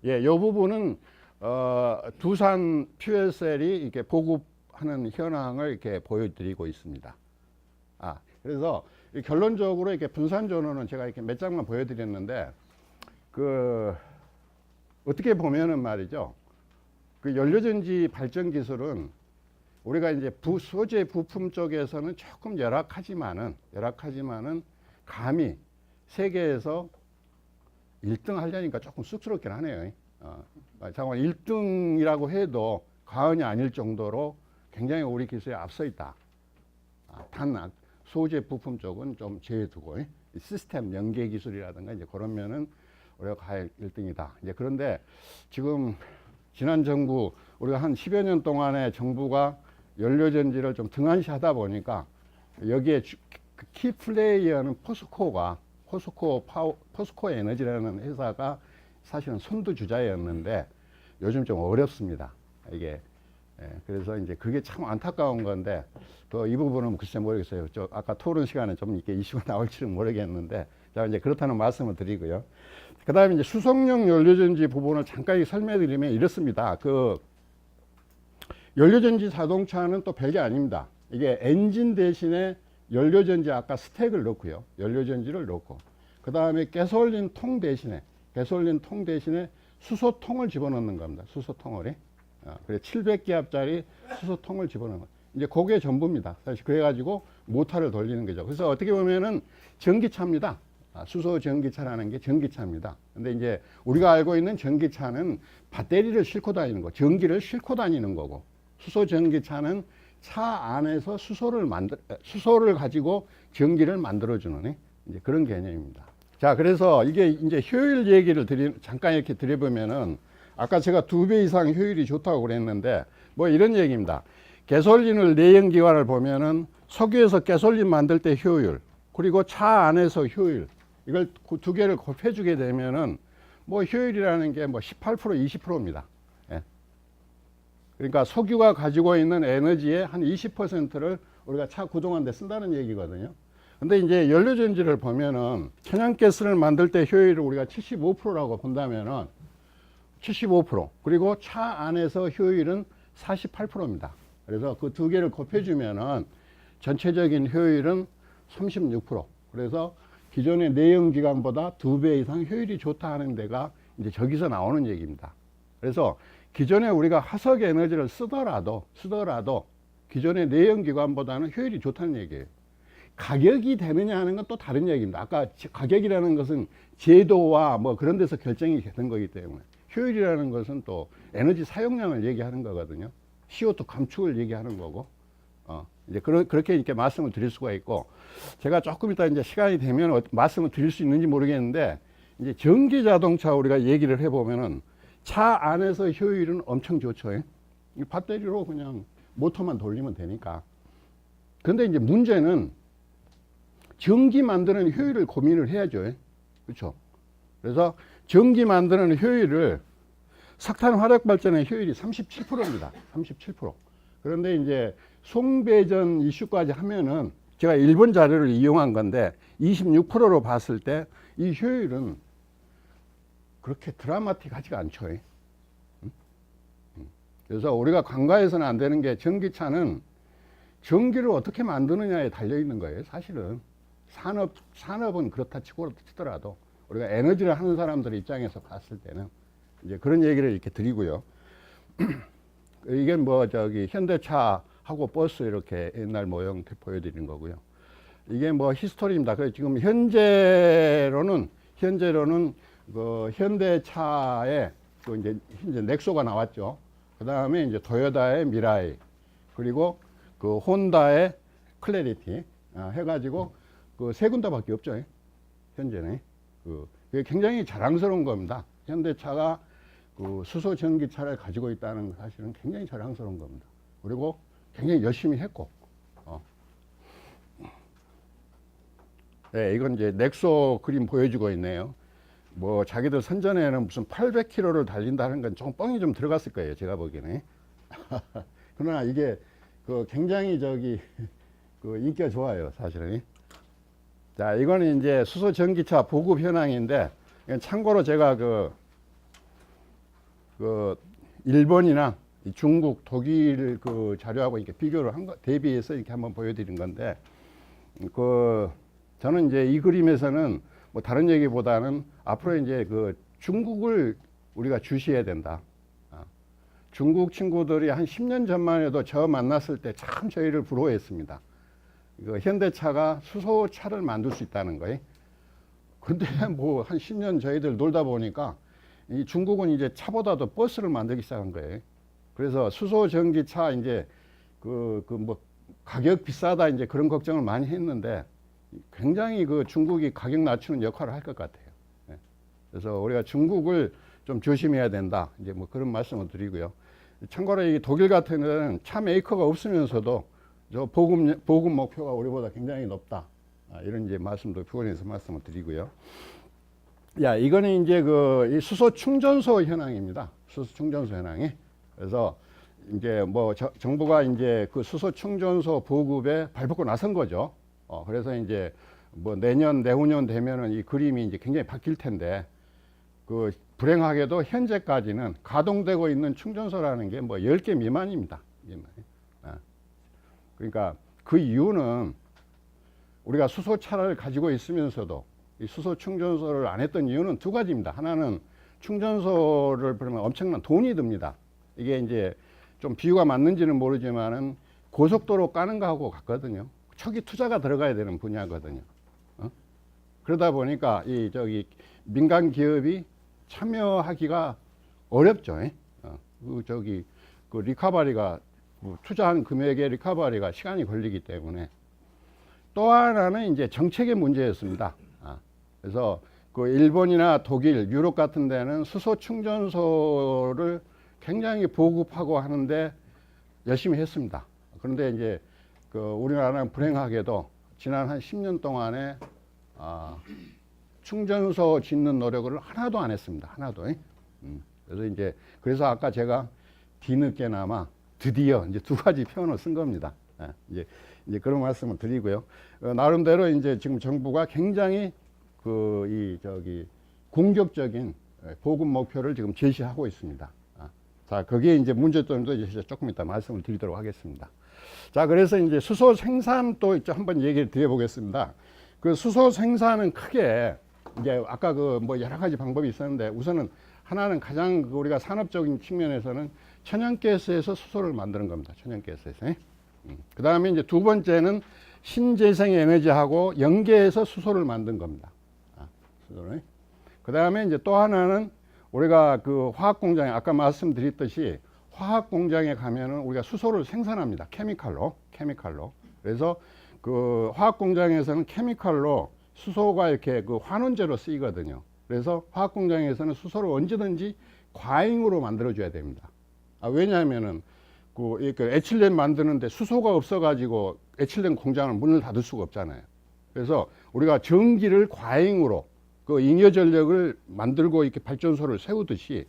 이 부분은 두산 퓨얼셀이 이렇게 보급하는 현황을 이렇게 보여드리고 있습니다. 그래서 결론적으로 이렇게 분산 전원은 제가 이렇게 몇 장만 보여드렸는데, 어떻게 보면은 말이죠. 그 연료전지 발전 기술은 우리가 이제 소재 부품 쪽에서는 조금 열악하지만은 감히 세계에서 1등 하려니까 조금 쑥스럽긴 하네요. 잠깐 1등이라고 해도 과언이 아닐 정도로 굉장히 우리 기술에 앞서 있다. 단 소재 부품 쪽은 좀 제외두고 시스템 연계 기술이라든가 이제 그런 면은 우리가 과연 1등이다. 이제 그런데 지금 지난 정부 우리가 한 10여 년 동안에 정부가 연료전지를 좀 등한시하다 보니까 여기에 키 플레이어는 포스코 에너지라는 회사가 사실은 선두주자였는데 요즘 좀 어렵습니다. 이게 그래서 이제 그게 참 안타까운 건데 또 이 부분은 글쎄 모르겠어요. 아까 토론 시간에 좀 이렇게 이슈가 나올지는 모르겠는데, 자 이제 그렇다는 말씀을 드리고요. 그 다음에 이제 수송용 연료전지 부분을 잠깐 설명드리면 이렇습니다. 그 연료전지 자동차는 또 별게 아닙니다. 이게 엔진 대신에 연료전지 아까 스택을 넣고요. 연료전지를 넣고, 그 다음에 가솔린 통 대신에 수소통을 집어넣는 겁니다. 수소통을. 그래 700기압짜리 수소통을 집어넣는 거. 이제 그게 전부입니다. 사실 그래가지고 모터를 돌리는 거죠. 그래서 어떻게 보면은 전기차입니다. 수소 전기차라는 게 전기차입니다. 근데 이제 우리가 알고 있는 전기차는 배터리를 싣고 다니는 거, 전기를 싣고 다니는 거고, 수소 전기차는 차 안에서 수소를 가지고 전기를 만들어주는 이제 그런 개념입니다. 자, 그래서 이게 이제 효율 얘기를 잠깐 이렇게 드려보면은 아까 제가 2배 이상 효율이 좋다고 그랬는데 뭐 이런 얘기입니다. 가솔린을 내연기관을 보면은 석유에서 가솔린 만들 때 효율, 그리고 차 안에서 효율, 이걸 두 개를 곱해주게 되면은 뭐 효율이라는 게 뭐 18%, 20%입니다. 그러니까 석유가 가지고 있는 에너지의 한 20%를 우리가 차 구동하는 데 쓴다는 얘기거든요. 근데 이제 연료전지를 보면은 천연가스를 만들 때 효율을 우리가 75%라고 본다면은 75%, 그리고 차 안에서 효율은 48%입니다. 그래서 그 두 개를 곱해주면은 전체적인 효율은 36%. 그래서 기존의 내연기관보다 2배 이상 효율이 좋다 하는 데가 이제 저기서 나오는 얘기입니다. 그래서 기존에 우리가 화석 에너지를 쓰더라도 기존의 내연기관보다는 효율이 좋다는 얘기예요. 가격이 되느냐 하는 건 또 다른 얘기입니다. 아까 가격이라는 것은 제도와 뭐 그런 데서 결정이 되는 거기 때문에, 효율이라는 것은 또 에너지 사용량을 얘기하는 거거든요. CO2 감축을 얘기하는 거고, 이제 그렇게 이렇게 말씀을 드릴 수가 있고, 제가 조금 이따 이제 시간이 되면 말씀을 드릴 수 있는지 모르겠는데, 이제 전기 자동차 우리가 얘기를 해보면은 차 안에서 효율은 엄청 좋죠. 이 배터리로 그냥 모터만 돌리면 되니까. 근데 이제 문제는 전기 만드는 효율을 고민을 해야죠. 그렇죠? 그래서 전기 만드는 효율을 석탄 화력 발전의 효율이 37%입니다. 37%. 그런데 이제 송배전 이슈까지 하면은 제가 일본 자료를 이용한 건데 26%로 봤을 때 이 효율은 그렇게 드라마틱하지가 않죠. 그래서 우리가 간과해서는 안 되는 게 전기차는 전기를 어떻게 만드느냐에 달려 있는 거예요. 사실은 산업은 그렇다 치더라도 우리가 에너지를 하는 사람들 입장에서 봤을 때는 이제 그런 얘기를 이렇게 드리고요. 이게 뭐 저기 현대차하고 버스 이렇게 옛날 모형 보여드리는 거고요. 이게 뭐 히스토리입니다. 그래서 지금 현재로는 그 현대차에 그 이제 넥소가 나왔죠. 그 다음에 이제 도요타의 미라이, 그리고 그 혼다의 클래리티 해가지고 그 세 군데밖에 없죠. 현재는 그게 굉장히 자랑스러운 겁니다. 현대차가 그 수소 전기차를 가지고 있다는 사실은 굉장히 자랑스러운 겁니다. 그리고 굉장히 열심히 했고, 네, 이건 이제 넥소 그림 보여주고 있네요. 뭐 자기들 선전에는 무슨 800km를 달린다는 건 좀 뻥이 좀 들어갔을 거예요. 제가 보기에는. 그러나 이게 그 굉장히 저기 그 인기가 좋아요. 사실은. 자, 이거는 이제 수소 전기차 보급 현황인데, 참고로 제가 그 일본이나 중국, 독일 그 자료하고 이렇게 비교를 한 거, 대비해서 이렇게 한번 보여드린 건데, 저는 이제 이 그림에서는 뭐 다른 얘기보다는 앞으로 이제 그 중국을 우리가 주시해야 된다. 중국 친구들이 한 10년 전만 해도 저 만났을 때 참 저희를 부러워했습니다. 이거 현대차가 수소차를 만들 수 있다는 거예요. 근데 뭐 한 10년 저희들 놀다 보니까 이 중국은 이제 차보다도 버스를 만들기 시작한 거예요. 그래서 수소 전기차 이제 뭐 가격 비싸다 이제 그런 걱정을 많이 했는데 굉장히 그 중국이 가격 낮추는 역할을 할 것 같아요. 그래서 우리가 중국을 좀 조심해야 된다. 이제 뭐 그런 말씀을 드리고요. 참고로 이 독일 같은 데는 차 메이커가 없으면서도 저 보급 목표가 우리보다 굉장히 높다. 이런 이제 말씀도 표현해서 말씀을 드리고요. 야, 이거는 이제 이 수소 충전소 현황입니다. 수소 충전소 현황이. 그래서 이제 뭐 정부가 이제 그 수소 충전소 보급에 발벗고 나선 거죠. 그래서 이제 뭐 내년, 내후년 되면은 이 그림이 이제 굉장히 바뀔 텐데, 그 불행하게도 현재까지는 가동되고 있는 충전소라는 게 뭐 10개 미만입니다. 그러니까 그 이유는 우리가 수소차를 가지고 있으면서도 이 수소 충전소를 안 했던 이유는 두 가지입니다. 하나는 충전소를 보면 엄청난 돈이 듭니다. 이게 이제 좀 비유가 맞는지는 모르지만은 고속도로 까는 거하고 같거든요. 초기 투자가 들어가야 되는 분야거든요. 그러다 보니까 저기 민간 기업이 참여하기가 어렵죠. 그 리카바리가 투자한 금액의 리카바리가 시간이 걸리기 때문에. 또 하나는 이제 정책의 문제였습니다. 그래서 그 일본이나 독일, 유럽 같은 데는 수소 충전소를 굉장히 보급하고 하는데 열심히 했습니다. 그런데 이제 그 우리나라는 불행하게도 지난 한 10년 동안에 충전소 짓는 노력을 하나도 안 했습니다. 하나도. 그래서 아까 제가 뒤늦게나마 드디어 이제 두 가지 표현을 쓴 겁니다. 이제 그런 말씀을 드리고요. 나름대로 이제 지금 정부가 굉장히 공격적인 보급 목표를 지금 제시하고 있습니다. 자, 거기에 이제 문제점도 이제 조금 이따 말씀을 드리도록 하겠습니다. 자, 그래서 이제 수소 생산도 한번 얘기를 드려보겠습니다. 그 수소 생산은 크게 이제 아까 뭐 여러 가지 방법이 있었는데, 우선은 하나는 가장 우리가 산업적인 측면에서는 천연가스에서 수소를 만드는 겁니다. 천연가스에서. 그 다음에 이제 두 번째는 신재생 에너지하고 연계해서 수소를 만든 겁니다. 그 다음에 이제 또 하나는 우리가 그 화학 공장에 아까 말씀드렸듯이 화학 공장에 가면은 우리가 수소를 생산합니다. 케미칼로. 그래서 그 화학 공장에서는 케미칼로 수소가 이렇게 그 환원제로 쓰이거든요. 그래서 화학 공장에서는 수소를 언제든지 과잉으로 만들어줘야 됩니다. 왜냐하면은 그 에틸렌 만드는데 수소가 없어가지고 에틸렌 공장을 문을 닫을 수가 없잖아요. 그래서 우리가 전기를 과잉으로 그 잉여 전력을 만들고 이렇게 발전소를 세우듯이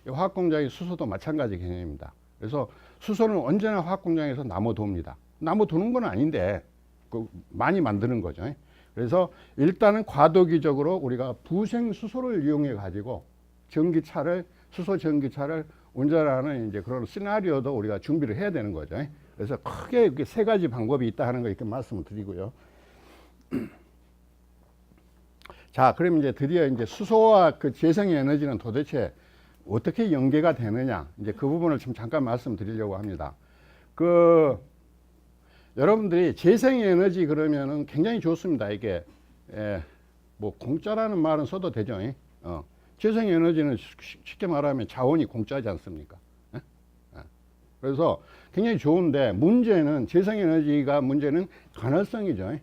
이 화학 공장의 수소도 마찬가지 개념입니다. 그래서 수소는 언제나 화학 공장에서 남아돕니다. 남아도는 건 아닌데 그 많이 만드는 거죠. 그래서 일단은 과도기적으로 우리가 부생 수소를 이용해 가지고 전기차를 수소 전기차를 운전하는 이제 그런 시나리오도 우리가 준비를 해야 되는 거죠. 그래서 크게 이렇게 세 가지 방법이 있다 하는 거 이렇게 말씀을 드리고요. 자, 그럼 이제 드디어 이제 수소와 그 재생에너지는 도대체 어떻게 연계가 되느냐, 이제 그 부분을 좀 잠깐 말씀드리려고 합니다. 여러분들이 재생에너지 그러면은 굉장히 좋습니다. 이게 뭐 공짜라는 말은 써도 되죠. 재생에너지는 쉽게 말하면 자원이 공짜지 않습니까? 그래서 굉장히 좋은데 문제는 재생에너지가 문제는 가능성이죠.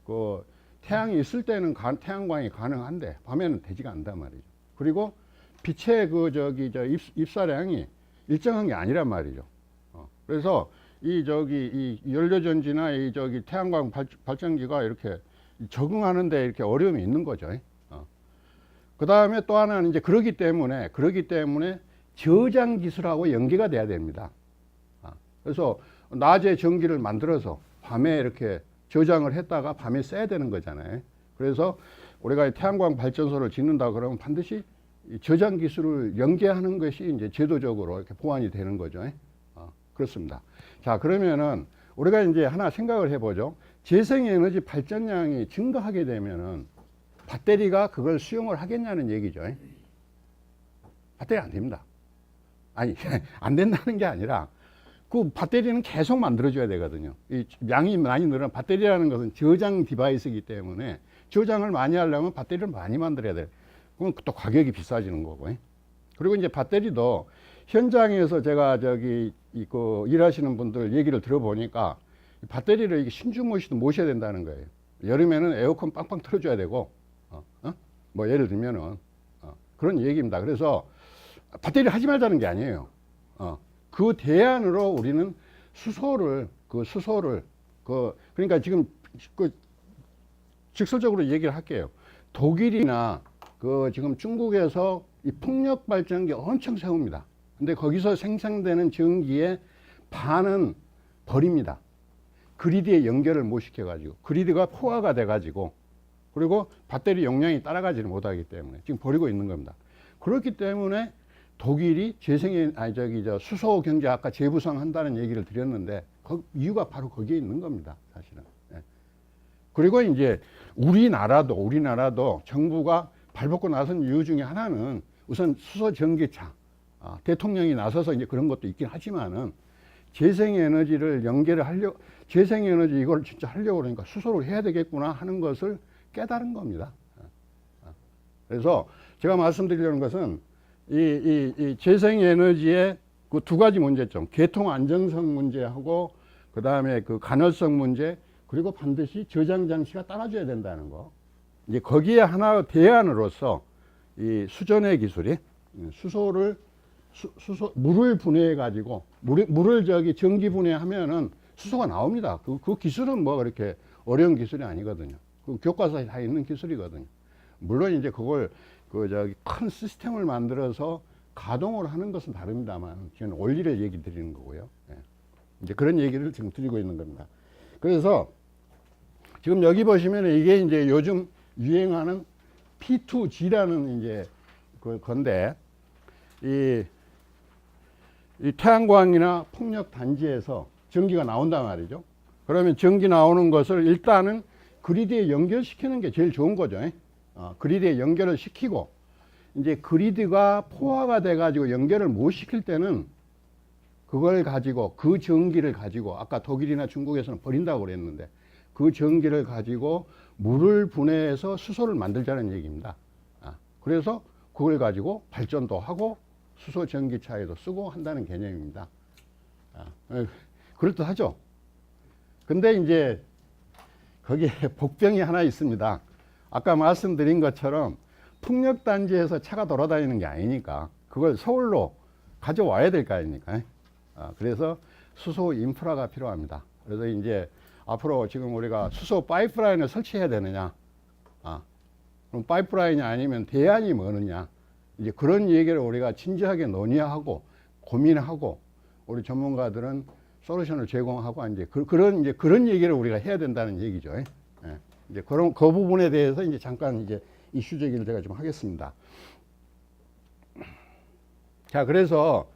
그 태양이 있을 때는 태양광이 가능한데 밤에는 되지가 않단 말이죠. 그리고 빛의 입사량이 일정한 게 아니란 말이죠. 그래서 이 연료전지나 태양광 발전기가 이렇게 적응하는데 이렇게 어려움이 있는 거죠. 그 다음에 또 하나는 이제 그러기 때문에 저장 기술하고 연계가 돼야 됩니다. 그래서 낮에 전기를 만들어서 밤에 이렇게 저장을 했다가 밤에 써야 되는 거잖아요. 그래서 우리가 태양광 발전소를 짓는다 그러면 반드시 저장 기술을 연계하는 것이 이제 제도적으로 이렇게 보완이 되는 거죠. 그렇습니다. 자, 그러면은 우리가 이제 하나 생각을 해보죠. 재생에너지 발전량이 증가하게 되면은 배터리가 그걸 수용을 하겠냐는 얘기죠. 배터리 안 됩니다. 아니, 안 된다는 게 아니라 그 배터리는 계속 만들어줘야 되거든요. 이 양이 많이 늘어난 배터리라는 것은 저장 디바이스이기 때문에 저장을 많이 하려면 배터리를 많이 만들어야 돼요. 그럼 또 가격이 비싸지는 거고. 그리고 이제 배터리도 현장에서 제가 일하시는 분들 얘기를 들어보니까 배터리를 이게 신주모시도 모셔야 된다는 거예요. 여름에는 에어컨 빵빵 틀어줘야 되고, 뭐 예를 들면은, 그런 얘기입니다. 그래서 배터리 하지 말자는 게 아니에요. 그 대안으로 우리는 그러니까 지금 직설적으로 얘기를 할게요. 독일이나 지금 중국에서 이 풍력 발전기 엄청 세웁니다. 근데 거기서 생산되는 전기의 반은 버립니다. 그리드에 연결을 못 시켜가지고, 그리드가 포화가 돼가지고, 그리고 배터리 용량이 따라가지를 못하기 때문에 지금 버리고 있는 겁니다. 그렇기 때문에 독일이 수소 경제 아까 재부상한다는 얘기를 드렸는데, 이유가 바로 거기에 있는 겁니다, 사실은. 그리고 이제 우리나라도 정부가 발벗고 나선 이유 중에 하나는 우선 수소 전기차, 대통령이 나서서 이제 그런 것도 있긴 하지만은 재생에너지를 재생에너지 이걸 진짜 하려고 그러니까 수소를 해야 되겠구나 하는 것을 깨달은 겁니다. 그래서 제가 말씀드리려는 것은 이 재생에너지의 그 두 가지 문제점, 개통 안정성 문제하고 그 다음에 그 간헐성 문제, 그리고 반드시 저장 장치가 따라줘야 된다는 거. 이제 거기에 하나 대안으로서 이 수전의 기술이 물을 분해해 가지고 물을 전기 분해하면은 수소가 나옵니다. 그 기술은 뭐 그렇게 어려운 기술이 아니거든요. 그 교과서에 다 있는 기술이거든요. 물론 이제 그걸 큰 시스템을 만들어서 가동을 하는 것은 다릅니다만, 저는 원리를 얘기 드리는 거고요. 이제 그런 얘기를 지금 드리고 있는 겁니다. 그래서 지금 여기 보시면 이게 이제 요즘 유행하는 P2G라는 이제 건데, 이 태양광이나 풍력 단지에서 전기가 나온단 말이죠. 그러면 전기 나오는 것을 일단은 그리드에 연결시키는 게 제일 좋은 거죠. 그리드에 연결을 시키고, 이제 그리드가 포화가 돼가지고 연결을 못 시킬 때는 그걸 가지고, 그 전기를 가지고, 아까 독일이나 중국에서는 버린다고 그랬는데, 그 전기를 가지고 물을 분해해서 수소를 만들자는 얘기입니다. 그래서 그걸 가지고 발전도 하고 수소 전기차에도 쓰고 한다는 개념입니다. 그럴듯하죠? 근데 이제 거기에 복병이 하나 있습니다. 아까 말씀드린 것처럼 풍력단지에서 차가 돌아다니는 게 아니니까 그걸 서울로 가져와야 될 거 아닙니까? 그래서 수소 인프라가 필요합니다. 그래서 이제 앞으로 지금 우리가 수소 파이프라인을 설치해야 되느냐, 그럼 파이프라인이 아니면 대안이 뭐느냐, 이제 그런 얘기를 우리가 진지하게 논의하고 고민하고 우리 전문가들은 솔루션을 제공하고 이제 그런 얘기를 우리가 해야 된다는 얘기죠. 예. 이제 그 부분에 대해서 이제 잠깐 이제 이슈 제기를 제가 좀 하겠습니다. 자, 그래서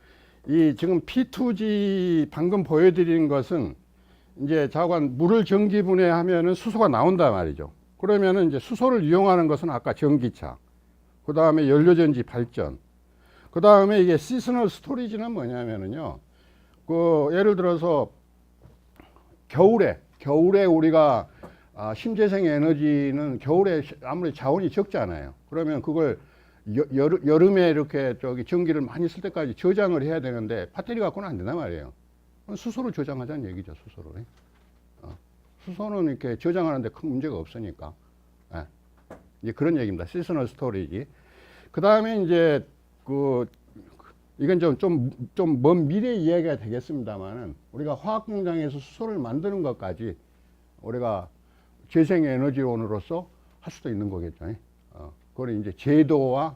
이 지금 P2G 방금 보여드린 것은 이제 자관 물을 전기 분해하면은 수소가 나온단 말이죠. 그러면은 이제 수소를 이용하는 것은 아까 전기차, 그 다음에 연료전지 발전, 그 다음에 이게 시스널 스토리지는 뭐냐면은요, 그 예를 들어서 겨울에 우리가 신재생 에너지는 겨울에 아무리 자원이 적잖아요. 그러면 그걸 여름에 이렇게 전기를 많이 쓸 때까지 저장을 해야 되는데 배터리 갖고는 안 된단 말이에요. 수소로 저장하자는 얘기죠, 수소로. 수소는 이렇게 저장하는데 큰 문제가 없으니까. 이제 그런 얘기입니다. 시스널 스토리지. 그 다음에 이제 이건 좀 먼 미래 이야기가 되겠습니다만은 우리가 화학 공장에서 수소를 만드는 것까지 우리가 재생 에너지원으로서 할 수도 있는 거겠죠. 그걸 이제 제도와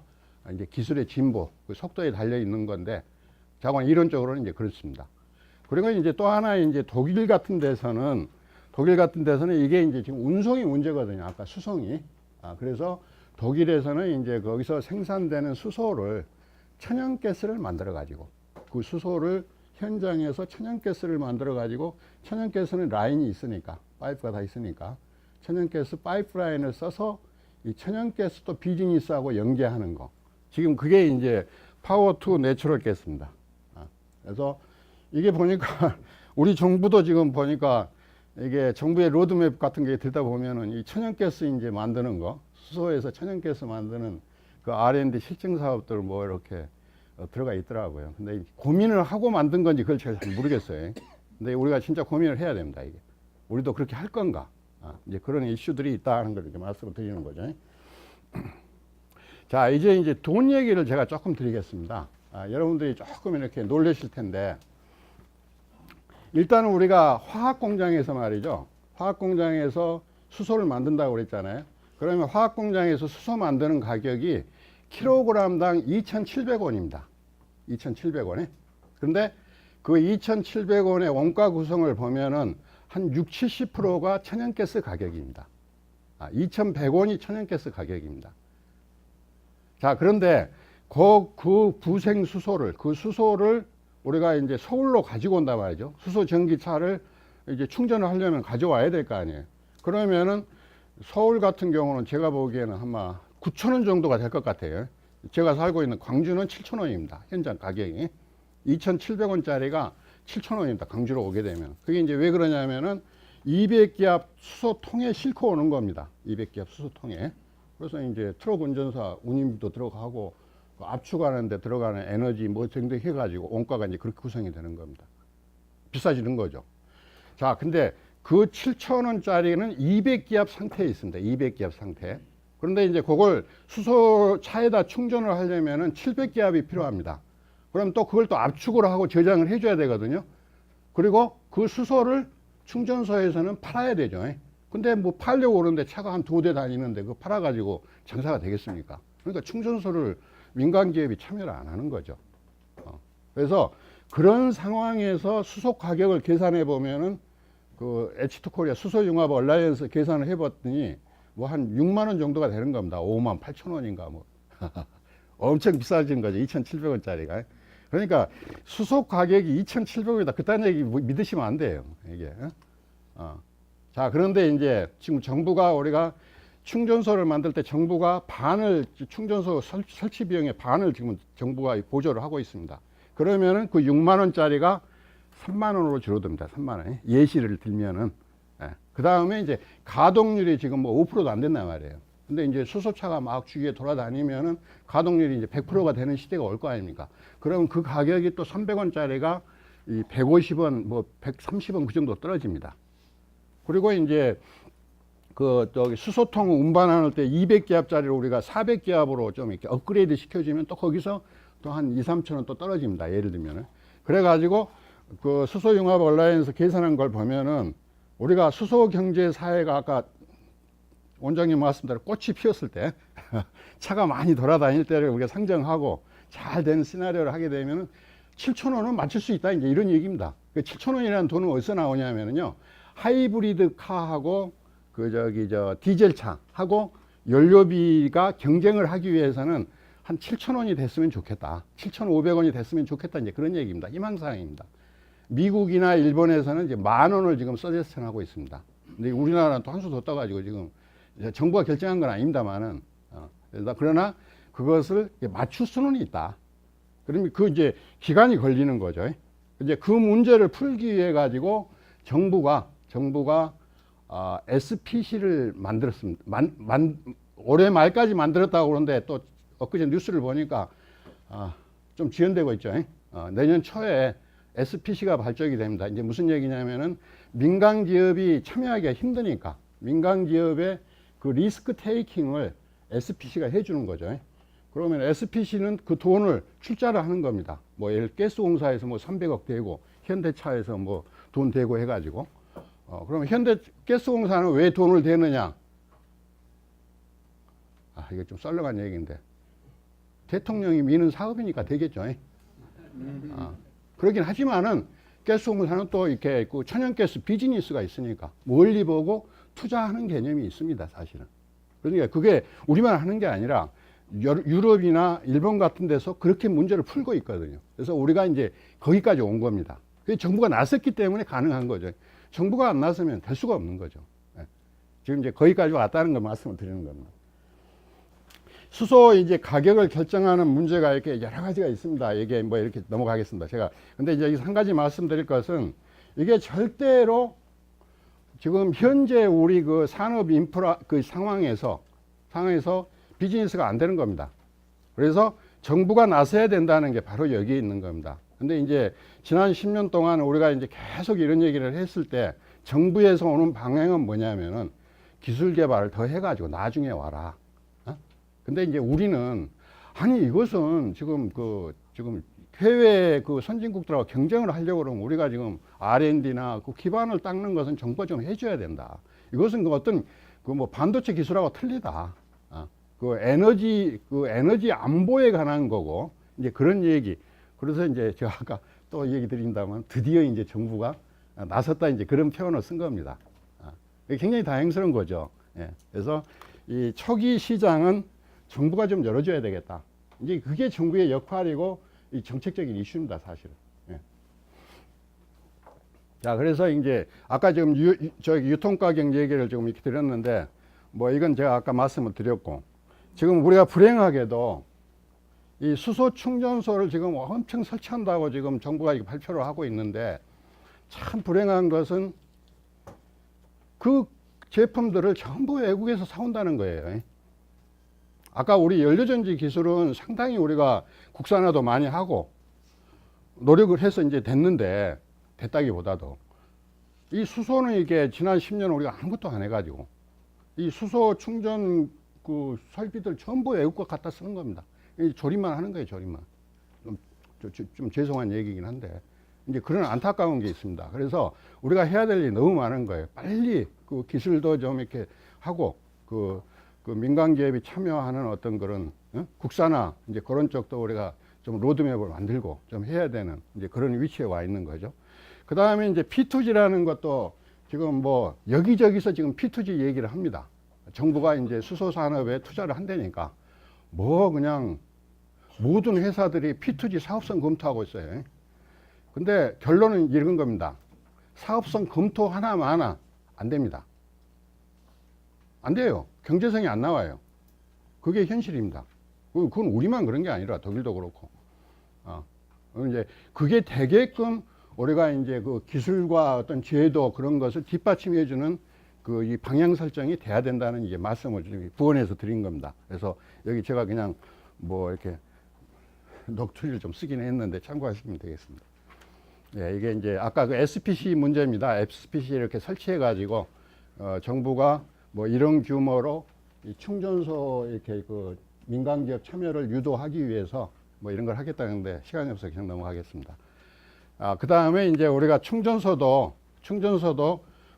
이제 기술의 진보, 그 속도에 달려 있는 건데, 자관 이론적으로는 이제 그렇습니다. 그리고 이제 또 하나 이제 독일 같은 데서는 이게 이제 지금 운송이 문제거든요. 아까 수송이. 그래서 독일에서는 이제 거기서 생산되는 수소를 천연가스를 만들어 가지고 그 수소를 현장에서 천연가스를 만들어 가지고 천연가스는 라인이 있으니까 파이프가 다 있으니까 천연가스 파이프라인을 써서 이 천연가스도 비즈니스하고 연계하는 거. 지금 그게 이제 파워 투 내추럴 가스입니다. 그래서 이게 보니까 우리 정부도 지금 보니까 이게 정부의 로드맵 같은 게 들다 보면은 이 천연가스 이제 만드는 거, 수소에서 천연가스 만드는 그 R&D 실증 사업들 뭐 이렇게 들어가 있더라고요. 근데 고민을 하고 만든 건지 그걸 제가 잘 모르겠어요. 근데 우리가 진짜 고민을 해야 됩니다, 이게. 우리도 그렇게 할 건가? 이제 그런 이슈들이 있다는 걸 이렇게 말씀을 드리는 거죠. 자, 이제 돈 얘기를 제가 조금 드리겠습니다. 여러분들이 조금 이렇게 놀라실 텐데, 일단은 우리가 화학 공장에서 말이죠. 화학 공장에서 수소를 만든다고 그랬잖아요. 그러면 화학 공장에서 수소 만드는 가격이 킬로그램당 2,700원입니다. 2,700원에. 그런데 그 2,700원의 원가 구성을 보면은 한 60, 70%가 천연가스 가격입니다. 2,100원이 천연가스 가격입니다. 자, 그런데 그 부생 수소를, 그 수소를 우리가 이제 서울로 가지고 온단 말이죠. 수소 전기차를 이제 충전을 하려면 가져와야 될 거 아니에요. 그러면은 서울 같은 경우는 제가 보기에는 아마 9,000원 정도가 될 것 같아요. 제가 살고 있는 광주는 7,000원입니다. 현장 가격이. 2,700원짜리가 7,000원입니다. 광주로 오게 되면. 그게 이제 왜 그러냐면은 200기압 수소통에 싣고 오는 겁니다. 200기압 수소통에. 그래서 이제 트럭 운전사 운임도 들어가고 압축하는 데 들어가는 에너지 뭐 등등 해가지고 원가가 이제 그렇게 구성이 되는 겁니다. 비싸지는 거죠. 자, 근데 그 7,000원짜리는 200기압 상태에 있습니다. 200기압 상태. 그런데 이제 그걸 수소차에다 충전을 하려면은 700기압이 필요합니다. 그럼 또 그걸 또 압축을 하고 저장을 해줘야 되거든요. 그리고 그 수소를 충전소에서는 팔아야 되죠. 근데 뭐 팔려고 그러는데 차가 한 2대 다니는데 그거 팔아가지고 장사가 되겠습니까? 그러니까 충전소를 민간 기업이 참여를 안 하는 거죠. 그래서 그런 상황에서 수소 가격을 계산해 보면은 그 H2코리아 수소융합 얼라이언스 계산을 해봤더니 뭐 한 6만 원 정도가 되는 겁니다. 5만 8천 원인가 뭐. 엄청 비싸진 거죠. 2,700원짜리가. 그러니까 수소 가격이 2,700원이다. 그딴 얘기 믿으시면 안 돼요. 이게. 자, 그런데 이제 지금 정부가 우리가 충전소를 만들 때 정부가 반을 충전소 설치 비용의 반을 지금 정부가 보조를 하고 있습니다. 그러면은 그 6만 원짜리가 3만 원으로 줄어듭니다. 3만 원. 예시를 들면은. 그 다음에 이제 가동률이 지금 뭐 5%도 안 된단 말이에요. 근데 이제 수소차가 막 주위에 돌아다니면은 가동률이 이제 100%가 되는 시대가 올 거 아닙니까? 그럼 그 가격이 또 300원짜리가 이 150원, 뭐 130원 그 정도 떨어집니다. 그리고 이제 저기 수소통 운반할 때 200기압짜리를 우리가 400기압으로 좀 이렇게 업그레이드 시켜주면 또 거기서 또 한 2, 3천 원 또 떨어집니다. 예를 들면은. 그래가지고 그 수소융합 온라인에서 계산한 걸 보면은 우리가 수소 경제 사회가 아까 원장님 말씀대로 꽃이 피었을 때 차가 많이 돌아다닐 때를 우리가 상정하고 잘 되는 시나리오를 하게 되면은 7천 원은 맞출 수 있다. 이제 이런 얘기입니다. 그 7천 원이라는 돈은 어디서 나오냐면은요. 하이브리드 카하고 저 디젤 차하고 연료비가 경쟁을 하기 위해서는 한 7천 원이 됐으면 좋겠다. 7,500원이 됐으면 좋겠다. 이제 그런 얘기입니다. 희망사항입니다. 미국이나 일본에서는 이제 10,000원을 지금 서제스션 하고 있습니다. 근데 우리나라는 또 한 수 더 떠가지고 지금 정부가 결정한 건 아닙니다만은, 그러나 그것을 맞출 수는 있다. 그러면 그 이제 기간이 걸리는 거죠. 이제 그 문제를 풀기 위해 가지고 정부가 SPC를 만들었습니다. 올해 말까지 만들었다고 그러는데 또 엊그제 뉴스를 보니까 좀 지연되고 있죠. 내년 초에 SPC가 발족이 됩니다. 이제 무슨 얘기냐면은 민간 기업이 참여하기가 힘드니까 민간 기업의 그 리스크 테이킹을 SPC가 해주는 거죠. 그러면 SPC는 그 돈을 출자를 하는 겁니다. 뭐 예를 가스공사에서 뭐 300억 대고 현대차에서 뭐 돈 대고 해가지고 그러면 현대가스공사는 왜 돈을 대느냐? 이게 좀 썰렁한 얘기인데 대통령이 미는 사업이니까 되겠죠. 그러긴 하지만은 가스공사는 또 이렇게 그 천연가스 비즈니스가 있으니까 멀리 보고 투자하는 개념이 있습니다, 사실은. 그러니까 그게 우리만 하는 게 아니라 유럽이나 일본 같은 데서 그렇게 문제를 풀고 있거든요. 그래서 우리가 이제 거기까지 온 겁니다. 정부가 나섰기 때문에 가능한 거죠. 정부가 안 나서면 될 수가 없는 거죠. 지금 이제 거기까지 왔다는 걸 말씀을 드리는 겁니다. 수소 이제 가격을 결정하는 문제가 이렇게 여러 가지가 있습니다. 이게 뭐 이렇게 넘어가겠습니다. 근데 이제 여기서 한 가지 말씀드릴 것은 이게 절대로 지금 현재 우리 그 산업 인프라 그 상황에서 비즈니스가 안 되는 겁니다. 그래서 정부가 나서야 된다는 게 바로 여기에 있는 겁니다. 근데 이제 지난 10년 동안 우리가 이제 계속 이런 얘기를 했을 때 정부에서 오는 방향은 뭐냐면은 기술 개발을 더 해가지고 나중에 와라. 근데 이제 우리는 아니 이것은 지금 해외 그 선진국들하고 경쟁을 하려고 그러면 우리가 지금 R&D나 그 기반을 닦는 것은 정부가 좀 해줘야 된다. 이것은 그 어떤 그 뭐 반도체 기술하고 틀리다. 그 에너지 안보에 관한 거고 이제 그런 얘기. 그래서 이제 제가 아까 또 얘기 드린다면 드디어 이제 정부가 나섰다 이제 그런 표현을 쓴 겁니다. 굉장히 다행스러운 거죠. 그래서 이 초기 시장은 정부가 좀 열어줘야 되겠다. 이제 그게 정부의 역할이고 이 정책적인 이슈입니다, 사실은. 자, 그래서 이제 아까 지금 유통가격 얘기를 조금 이렇게 드렸는데 뭐 이건 제가 아까 말씀을 드렸고 지금 우리가 불행하게도 이 수소 충전소를 지금 엄청 설치한다고 지금 정부가 발표를 하고 있는데 참 불행한 것은 그 제품들을 전부 외국에서 사온다는 거예요. 아까 우리 연료전지 기술은 상당히 우리가 국산화도 많이 하고 노력을 해서 이제 됐다기보다도 이 수소는 이게 지난 10년 우리가 아무것도 안 해가지고 이 수소 충전 그 설비들 전부 외국 거 갖다 쓰는 겁니다. 조립만 하는 거예요, 조립만. 좀 죄송한 얘기긴 한데 이제 그런 안타까운 게 있습니다. 그래서 우리가 해야 될 일이 너무 많은 거예요. 빨리 그 기술도 좀 이렇게 하고 그 민간 기업이 참여하는 어떤 그런 국산화 이제 그런 쪽도 우리가 좀 로드맵을 만들고 좀 해야 되는 이제 그런 위치에 와 있는 거죠. 그 다음에 이제 P2G라는 것도 지금 뭐 여기저기서 지금 P2G 얘기를 합니다. 정부가 이제 수소 산업에 투자를 한다니까 뭐 그냥 모든 회사들이 P2G 사업성 검토하고 있어요. 근데 결론은 이런 겁니다. 사업성 검토 하나마나 안 됩니다. 안 돼요. 경제성이 안 나와요. 그게 현실입니다. 그건 우리만 그런 게 아니라 독일도 그렇고. 이제 그게 되게끔 우리가 이제 그 기술과 어떤 제도 그런 것을 뒷받침해주는 그 이 방향 설정이 돼야 된다는 이제 말씀을 부언해서 드린 겁니다. 그래서 여기 제가 그냥 뭐 이렇게 녹투리를 좀 쓰긴 했는데 참고하시면 되겠습니다. 예, 이게 이제 아까 그 SPC 문제입니다. SPC 이렇게 설치해 가지고 정부가 뭐 이런 규모로 이 충전소 이렇게 그 민간 기업 참여를 유도하기 위해서 뭐 이런 걸 하겠다는데 시간이 없어서 그냥 넘어가겠습니다. 그 다음에 이제 우리가 충전소도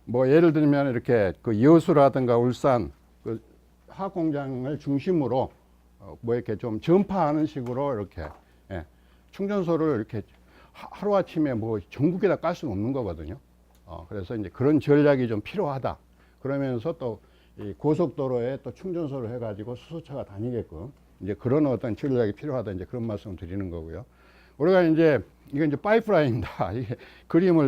뭐 예를 들면 이렇게 그 여수라든가 울산 그 화학 공장을 중심으로 뭐 이렇게 좀 전파하는 식으로 이렇게 충전소를 이렇게 하루 아침에 뭐 전국에다 깔 수는 없는 거거든요. 그래서 이제 그런 전략이 좀 필요하다. 그러면서 또 이 고속도로에 또 충전소를 해가지고 수소차가 다니게끔 이제 그런 어떤 전략이 필요하다. 이제 그런 말씀을 드리는 거고요. 우리가 이제 이게 이제 파이프라인입니다. 이게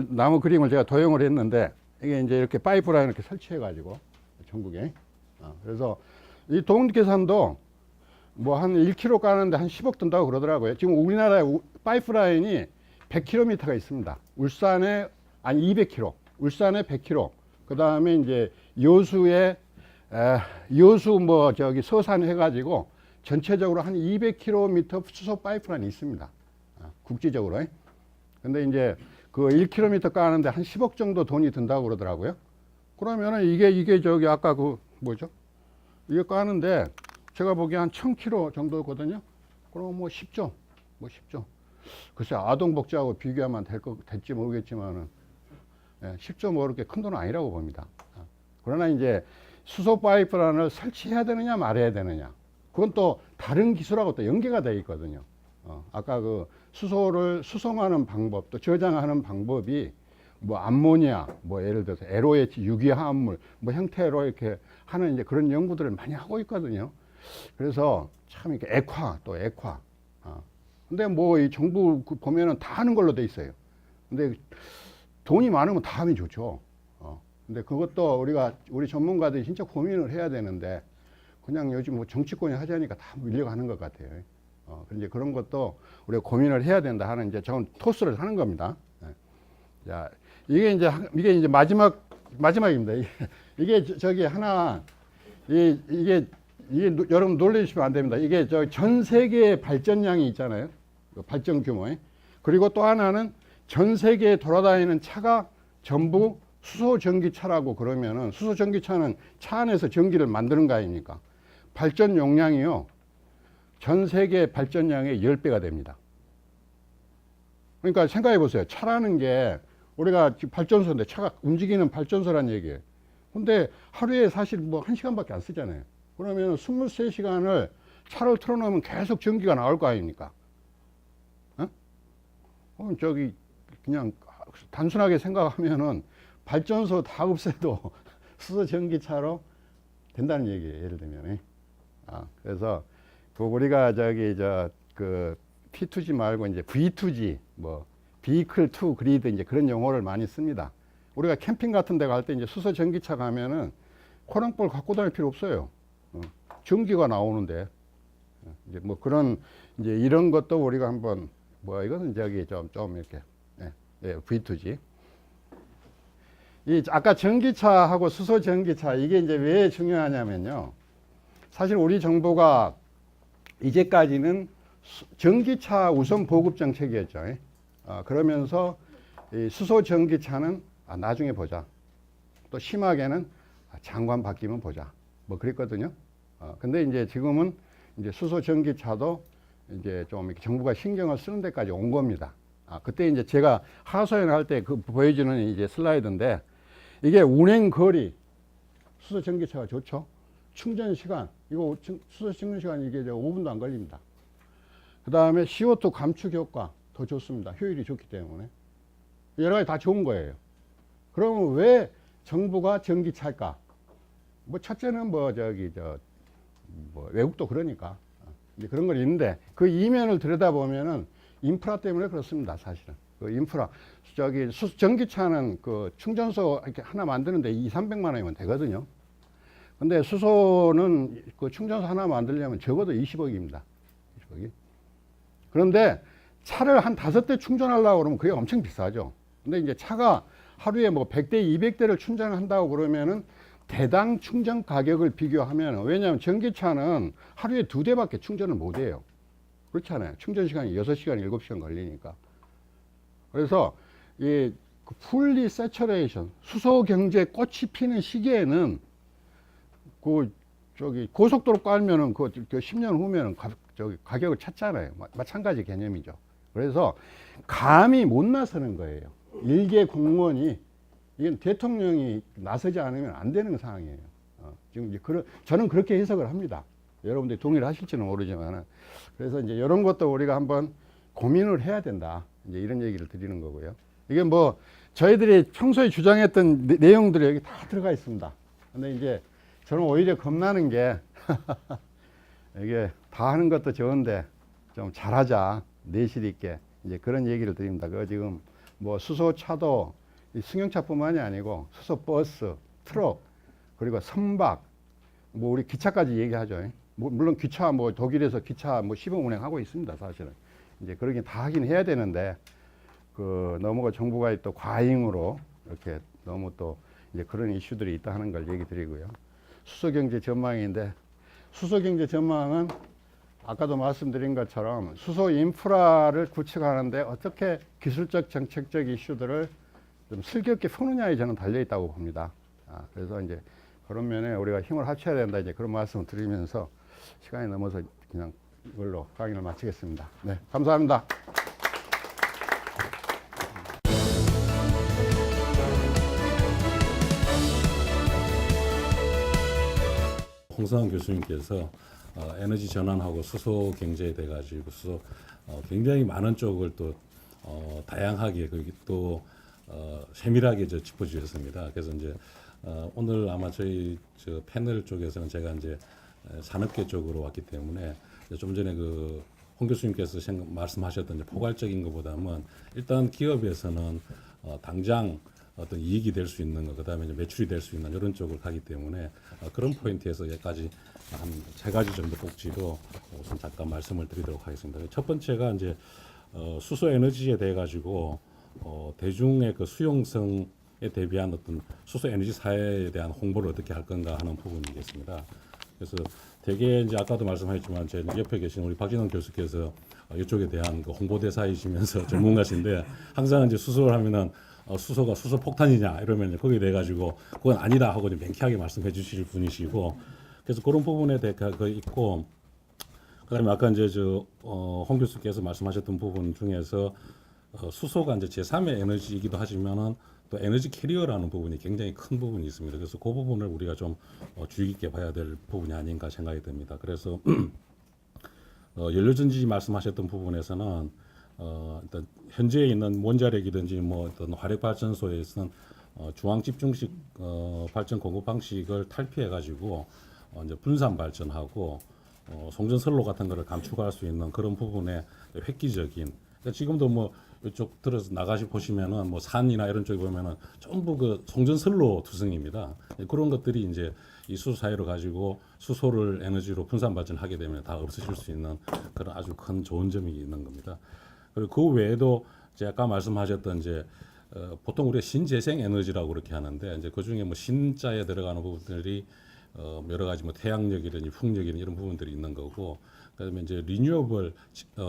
나무 그림을 제가 도형을 했는데 이게 이제 이렇게 파이프라인을 이렇게 설치해가지고 전국에 그래서 이 동계산도 뭐 한 1km 까는데 한 10억 든다고 그러더라고요. 지금 우리나라에 파이프라인이 100km가 있습니다. 울산에 200km, 울산에 100km. 그 다음에 이제 여수 뭐 저기 서산 해가지고 전체적으로 한 200km 수소 파이프라인이 있습니다. 국지적으로. 근데 이제 그 1km 까는데 한 10억 정도 돈이 든다고 그러더라고요. 그러면은 이게 저기 아까 그 뭐죠? 이게 까는데 제가 보기에 한 1000km 정도거든요. 그럼 뭐 10조. 글쎄 아동복지하고 비교하면 될지 모르겠지만은 10조 뭐 그렇게 큰 돈은 아니라고 봅니다. 그러나 이제 수소 파이프라인을 설치해야 되느냐 말해야 되느냐. 그건 또 다른 기술하고 또 연계가 되어 있거든요. 아까 그 수소를 수송하는 방법, 또 저장하는 방법이 뭐 암모니아, 뭐 예를 들어서 LOH 유기화합물 뭐 형태로 이렇게 하는 이제 그런 연구들을 많이 하고 있거든요. 그래서 참 이렇게 액화. 근데 뭐 이 정부 보면은 다 하는 걸로 돼 있어요. 근데 돈이 많으면 다 하면 좋죠. 근데 그것도 우리 전문가들이 진짜 고민을 해야 되는데 그냥 요즘 뭐 정치권이 하자니까 다 밀려가는 것 같아요. 이제 그런 것도 우리가 고민을 해야 된다 하는 이제 저는 토스를 하는 겁니다. 자, 이게 이제 마지막입니다. 이게 저기 하나, 이게 여러분 놀라시면 안 됩니다. 이게 전 세계의 발전량이 있잖아요. 발전 규모. 그리고 또 하나는 전 세계에 돌아다니는 차가 전부 수소 전기차라고 그러면은 수소 전기차는 차 안에서 전기를 만드는 거 아닙니까? 발전 용량이요. 전 세계 발전량의 10배가 됩니다. 그러니까 생각해 보세요. 차라는 게 우리가 지금 발전소인데 차가 움직이는 발전소란 얘기예요. 근데 하루에 사실 뭐 1시간밖에 안 쓰잖아요. 그러면 23시간을 차를 틀어놓으면 계속 전기가 나올 거 아닙니까? 저기 그냥 단순하게 생각하면은 발전소 다 없애도 수소 전기차로 된다는 얘기예요. 예를 들면. 그래서 우리가 그 P2G 말고 이제 V2G 뭐 Vehicle to Grid 이제 그런 용어를 많이 씁니다. 우리가 캠핑 같은 데 갈 때 이제 수소 전기차 가면은 코랑볼 갖고 다닐 필요 없어요. 전기가 나오는데 이제 뭐 그런 이제 이런 것도 우리가 한번 뭐 이것은 저기 좀 이렇게 V2G. 이 아까 전기차하고 수소 전기차 이게 이제 왜 중요하냐면요. 사실 우리 정부가 이제까지는 전기차 우선 보급 정책이었죠. 그러면서 이 수소 전기차는 나중에 보자. 또 심하게는 장관 바뀌면 보자. 뭐 그랬거든요. 근데 이제 지금은 이제 수소 전기차도 이제 좀 이렇게 정부가 신경을 쓰는 데까지 온 겁니다. 그때 이제 제가 하소연 할 때 그 보여주는 이제 슬라이드인데 이게 운행 거리 수소 전기차가 좋죠. 충전 시간 이거 수소 충전 시간 이게 5분도 안 걸립니다. 그 다음에 CO2 감축 효과 더 좋습니다. 효율이 좋기 때문에 여러 가지 다 좋은 거예요. 그러면 왜 정부가 전기차일까? 뭐 첫째는 뭐 뭐 외국도 그러니까 이제 그런 건 있는데 그 이면을 들여다보면은 인프라 때문에 그렇습니다. 사실은 그 인프라 전기차는 그 충전소 이렇게 하나 만드는데 200~300만 원이면 되거든요. 근데 수소는 그 충전소 하나 만들려면 적어도 20억입니다. 20억이. 그런데 차를 한 5대 충전하려고 그러면 그게 엄청 비싸죠. 근데 이제 차가 하루에 뭐 100대, 200대를 충전한다고 그러면은 대당 충전 가격을 비교하면, 왜냐하면 전기차는 하루에 2대밖에 충전을 못 해요. 그렇잖아요. 충전 시간이 6시간, 7시간 걸리니까. 그래서 이 풀리 세처레이션, 수소 경제 꽃이 피는 시기에는 고속도로 깔면은 그 10년 후면은 저기 가격을 찾잖아요. 마찬가지 개념이죠. 그래서 감히 못 나서는 거예요. 일개 공무원이 이건 대통령이 나서지 않으면 안 되는 상황이에요. 지금 이제 저는 그렇게 해석을 합니다. 여러분들이 동의를 하실지는 모르지만 그래서 이제 이런 것도 우리가 한번 고민을 해야 된다. 이제 이런 얘기를 드리는 거고요. 이게 뭐 저희들이 평소에 주장했던 내용들이 여기 다 들어가 있습니다. 근데 이제 저는 오히려 겁나는 게 이게 다 하는 것도 좋은데 좀 잘하자, 내실 있게 이제 그런 얘기를 드립니다. 그 지금 뭐 수소차도 승용차뿐만이 아니고 수소버스, 트럭 그리고 선박 뭐 우리 기차까지 얘기하죠. 물론 기차 뭐 독일에서 기차 뭐 시범 운행하고 있습니다. 사실은 이제 그러긴 다 하긴 해야 되는데 그 너무 정부가 또 과잉으로 이렇게 너무 또 이제 그런 이슈들이 있다 하는 걸 얘기 드리고요. 수소경제 전망인데 수소경제 전망은 아까도 말씀드린 것처럼 수소 인프라를 구축하는데 어떻게 기술적 정책적 이슈들을 좀 슬기롭게 푸느냐에 저는 달려 있다고 봅니다. 그래서 이제 그런 면에 우리가 힘을 합쳐야 된다 이제 그런 말씀을 드리면서 시간이 넘어서 그냥 이걸로 강의를 마치겠습니다. 네, 감사합니다.
홍성환 교수님께서 에너지 전환하고 수소 경제에 대해 가지고 수소 굉장히 많은 쪽을 또 다양하게 또 세밀하게 짚어주셨습니다. 그래서 이제 오늘 아마 저희 저 패널 쪽에서는 제가 이제 산업계 쪽으로 왔기 때문에 좀 전에 그 홍 교수님께서 말씀하셨던 이제 포괄적인 것보다는 일단 기업에서는 당장 어떤 이익이 될 수 있는 것, 그다음에 이제 매출이 될 수 있는 이런 쪽을 가기 때문에 그런 포인트에서 여기까지 한 3가지 정도 꼭지로 우선 잠깐 말씀을 드리도록 하겠습니다. 첫 번째가 이제 수소 에너지에 대해 가지고 대중의 그 수용성에 대비한 어떤 수소 에너지 사회에 대한 홍보를 어떻게 할 건가 하는 부분이겠습니다. 그래서 되게 이제 아까도 말씀하셨지만 제 옆에 계신 우리 박진원 교수께서 이쪽에 대한 그 홍보대사이시면서 전문가신데 항상 이제 수소를 하면은 수소가 수소 폭탄이냐 이러면 거기에 대해 가지고 그건 아니다 하고 좀 명쾌하게 말씀해 주실 분이시고 그래서 그런 부분에 대해 그 있고 그다음에 아까 이제 홍 교수께서 말씀하셨던 부분 중에서 수소가 이제 제3의 에너지이기도 하지만은 또 에너지 캐리어라는 부분이 굉장히 큰 부분이 있습니다. 그래서 그 부분을 우리가 좀 주의 깊게 봐야 될 부분이 아닌가 생각이 듭니다. 그래서 연료전지 말씀하셨던 부분에서는 일단 현재에 있는 원자력이든지 뭐 어떤 화력 발전소에서는 중앙 집중식 발전 공급 방식을 탈피해 가지고 이제 분산 발전하고 송전선로 같은 거를 감축할 수 있는 그런 부분에 획기적인 그러니까 지금도 뭐 이쪽 들어서 나가시 보시면은 뭐 산이나 이런 쪽에 보면은 전부 그 송전선로 투성입니다. 그런 것들이 이제 이 수소 사회로 가지고 수소를 에너지로 분산 발전하게 되면 다 없어질 수 있는 그런 아주 큰 좋은 점이 있는 겁니다. 그리고 그 외에도 제가 아까 말씀하셨던 이제 보통 우리가 신재생 에너지라고 그렇게 하는데 이제 그 중에 뭐 신자에 들어가는 부분들이 여러 가지 뭐 태양력이든지 풍력이든 이런 부분들이 있는 거고 그다음에 이제 리뉴어블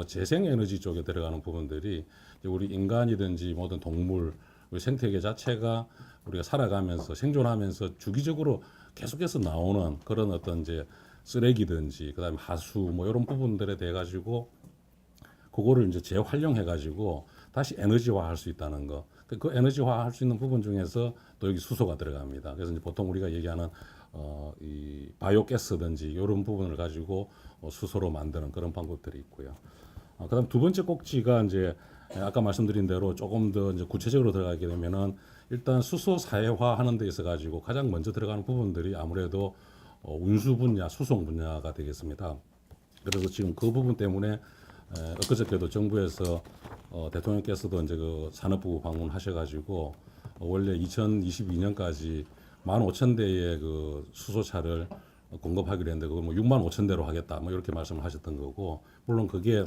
재생 에너지 쪽에 들어가는 부분들이 이제 우리 인간이든지 모든 동물 우리 생태계 자체가 우리가 살아가면서 생존하면서 주기적으로 계속해서 나오는 그런 어떤 이제 쓰레기든지 그다음에 하수 뭐 이런 부분들에 대해 가지고 그거를 이제 재활용해 가지고 다시 에너지화 할 수 있다는 거. 그 에너지화 할 수 있는 부분 중에서 또 여기 수소가 들어갑니다. 그래서 이제 보통 우리가 얘기하는 이 바이오가스든지 이런 부분을 가지고 수소로 만드는 그런 방법들이 있고요. 그다음 두 번째 꼭지가 이제 아까 말씀드린 대로 조금 더 이제 구체적으로 들어가게 되면은 일단 수소 사회화하는 데 있어 가지고 가장 먼저 들어가는 부분들이 아무래도 운수 분야, 수송 분야가 되겠습니다. 그래서 지금 그 부분 때문에 엊그저께도 정부에서 대통령께서도 이제 그 산업부 방문하셔가지고 원래 2022년까지 15,000대의 그 수소차를 공급하기로 했는데 그걸 뭐 65,000대로 하겠다 뭐 이렇게 말씀을 하셨던 거고 물론 그게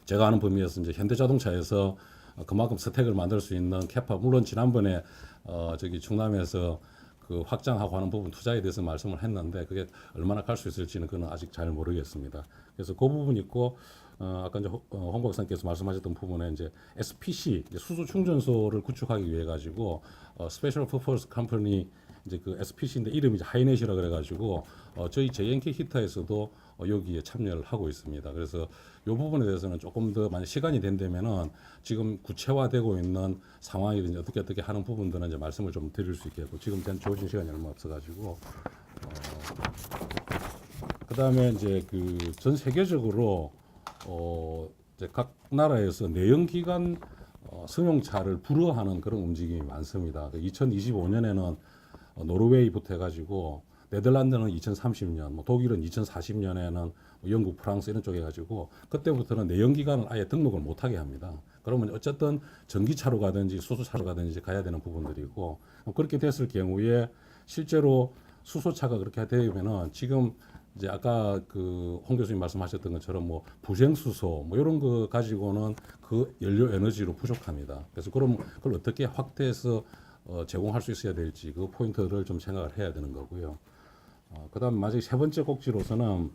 제가 아는 범위에서 이제 현대자동차에서 그만큼 스택을 만들 수 있는 캐파 물론 지난번에 저기 충남에서 그 확장하고 하는 부분 투자에 대해서 말씀을 했는데 그게 얼마나 갈 수 있을지는 그는 아직 잘 모르겠습니다. 그래서 그 부분 있고 아까 이제 홍 박사님께서 말씀하셨던 부분에 이제 SPC 이제 수소 충전소를 구축하기 위해 가지고 스페셜 퍼포스 컴퍼니 이제 그 SPC인데 이름이 이제 하이넷이라 그래가지고 저희 JNK 히터에서도 여기에 참여를 하고 있습니다. 그래서 이 부분에 대해서는 조금 더 만약 시간이 된다면은 지금 구체화되고 있는 상황이든지 어떻게 하는 부분들은 이제 말씀을 좀 드릴 수 있겠고 지금 주어진 시간이 얼마 없어가지고 그다음에 이제 그 전 세계적으로 이제 각 나라에서 내연기관 승용차를 불허하는 그런 움직임이 많습니다. 2025년에는 노르웨이부터 해가지고 네덜란드는 2030년, 뭐 독일은 2040년에는 영국, 프랑스 이런 쪽에 가지고 그때부터는 내연기관을 아예 등록을 못하게 합니다. 그러면 어쨌든 전기차로 가든지 수소차로 가든지 가야 되는 부분들이고 그렇게 됐을 경우에 실제로 수소차가 그렇게 되면은 지금 이제 아까 그 홍 교수님 말씀하셨던 것처럼 뭐 부생수소 뭐 이런 거 가지고는 그 연료 에너지로 부족합니다. 그래서 그럼 그걸 어떻게 확대해서 제공할 수 있어야 될지 그 포인트를 좀 생각을 해야 되는 거고요. 그다음 마지막 세 번째 꼭지로서는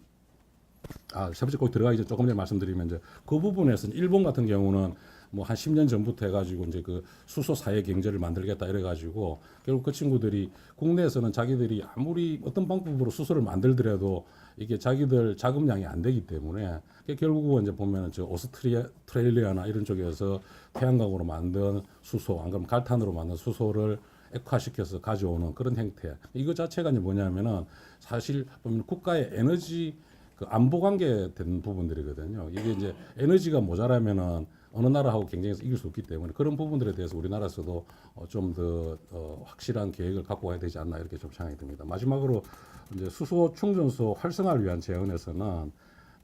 세 번째 꼭 들어가기 전에 조금 전에 말씀드리면 이제 그 부분에서는 일본 같은 경우는 뭐 한 10년 전부터 해가지고 이제 그 수소 사회 경제를 만들겠다 이래가지고 결국 그 친구들이 국내에서는 자기들이 아무리 어떤 방법으로 수소를 만들더라도 이게 자기들 자금량이 안 되기 때문에 결국은 이제 보면은 저 오스트레일리아나 이런 쪽에서 태양광으로 만든 수소, 안 그러면 갈탄으로 만든 수소를 액화시켜서 가져오는 그런 형태. 이거 자체가 이제 뭐냐면은 사실 보면 국가의 에너지 그 안보 관계 된 부분들이거든요. 이게 이제 에너지가 모자라면은 어느 나라하고 경쟁해서 이길 수 없기 때문에 그런 부분들에 대해서 우리나라에서도 좀 더 확실한 계획을 갖고 와야 되지 않나 이렇게 좀 생각이 듭니다. 마지막으로 이제 수소 충전소 활성화를 위한 제언에서는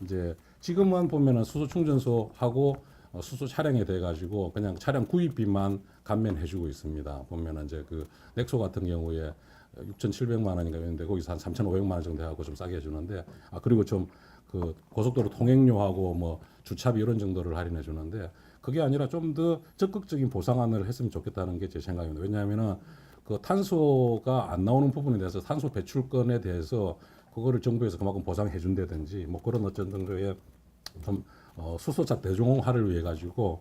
이제 지금은 보면은 수소 충전소하고 수소 차량에 대해 가지고 그냥 차량 구입비만 감면해주고 있습니다. 보면은 이제 그 넥소 같은 경우에 6,700만 원인가 했는데 거기서 한 3,500만 원 정도 하고 좀 싸게 해주는데 그리고 좀 그 고속도로 통행료하고 뭐 주차비 이런 정도를 할인해 주는데 그게 아니라 좀 더 적극적인 보상안을 했으면 좋겠다는 게 제 생각입니다. 왜냐하면은 그 탄소가 안 나오는 부분에 대해서 탄소 배출권에 대해서 그거를 정부에서 그만큼 보상해 준다든지 뭐 그런 어떤 정도의 좀 수소차 대중화를 위해 가지고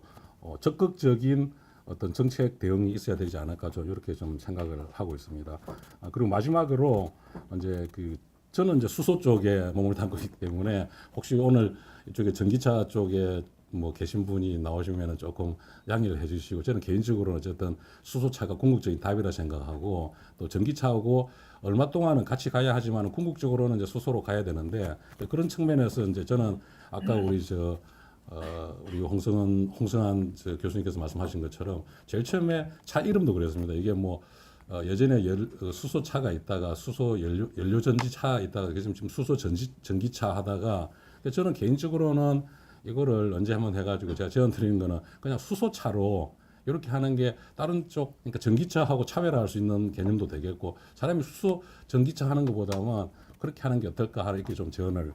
적극적인 어떤 정책 대응이 있어야 되지 않을까 좀 이렇게 좀 생각을 하고 있습니다. 그리고 마지막으로 이제 그 저는 이제 수소 쪽에 몸을 담고 있기 때문에 혹시 오늘 이쪽에 전기차 쪽에 뭐 계신 분이 나오시면은 조금 양해를 해주시고 저는 개인적으로는 어쨌든 수소차가 궁극적인 답이라 생각하고 또 전기차하고 얼마 동안은 같이 가야 하지만 궁극적으로는 이제 수소로 가야 되는데 그런 측면에서 이제 저는 아까 우리 우리 홍성한 교수님께서 말씀하신 것처럼 제일 처음에 차 이름도 그랬습니다. 이게 뭐 예전에 수소차가 있다가 수소 연료 전지차 있다가 지금 수소 전기차 하다가 저는 개인적으로는 이거를 언제 한번 해가지고 제가 제안 드리는 거는 그냥 수소차로 이렇게 하는 게 다른 쪽 그러니까 전기차하고 차별화 할 수 있는 개념도 되겠고 사람이 수소 전기차 하는 것보다는 그렇게 하는 게 어떨까 하는 이렇게 좀 제안을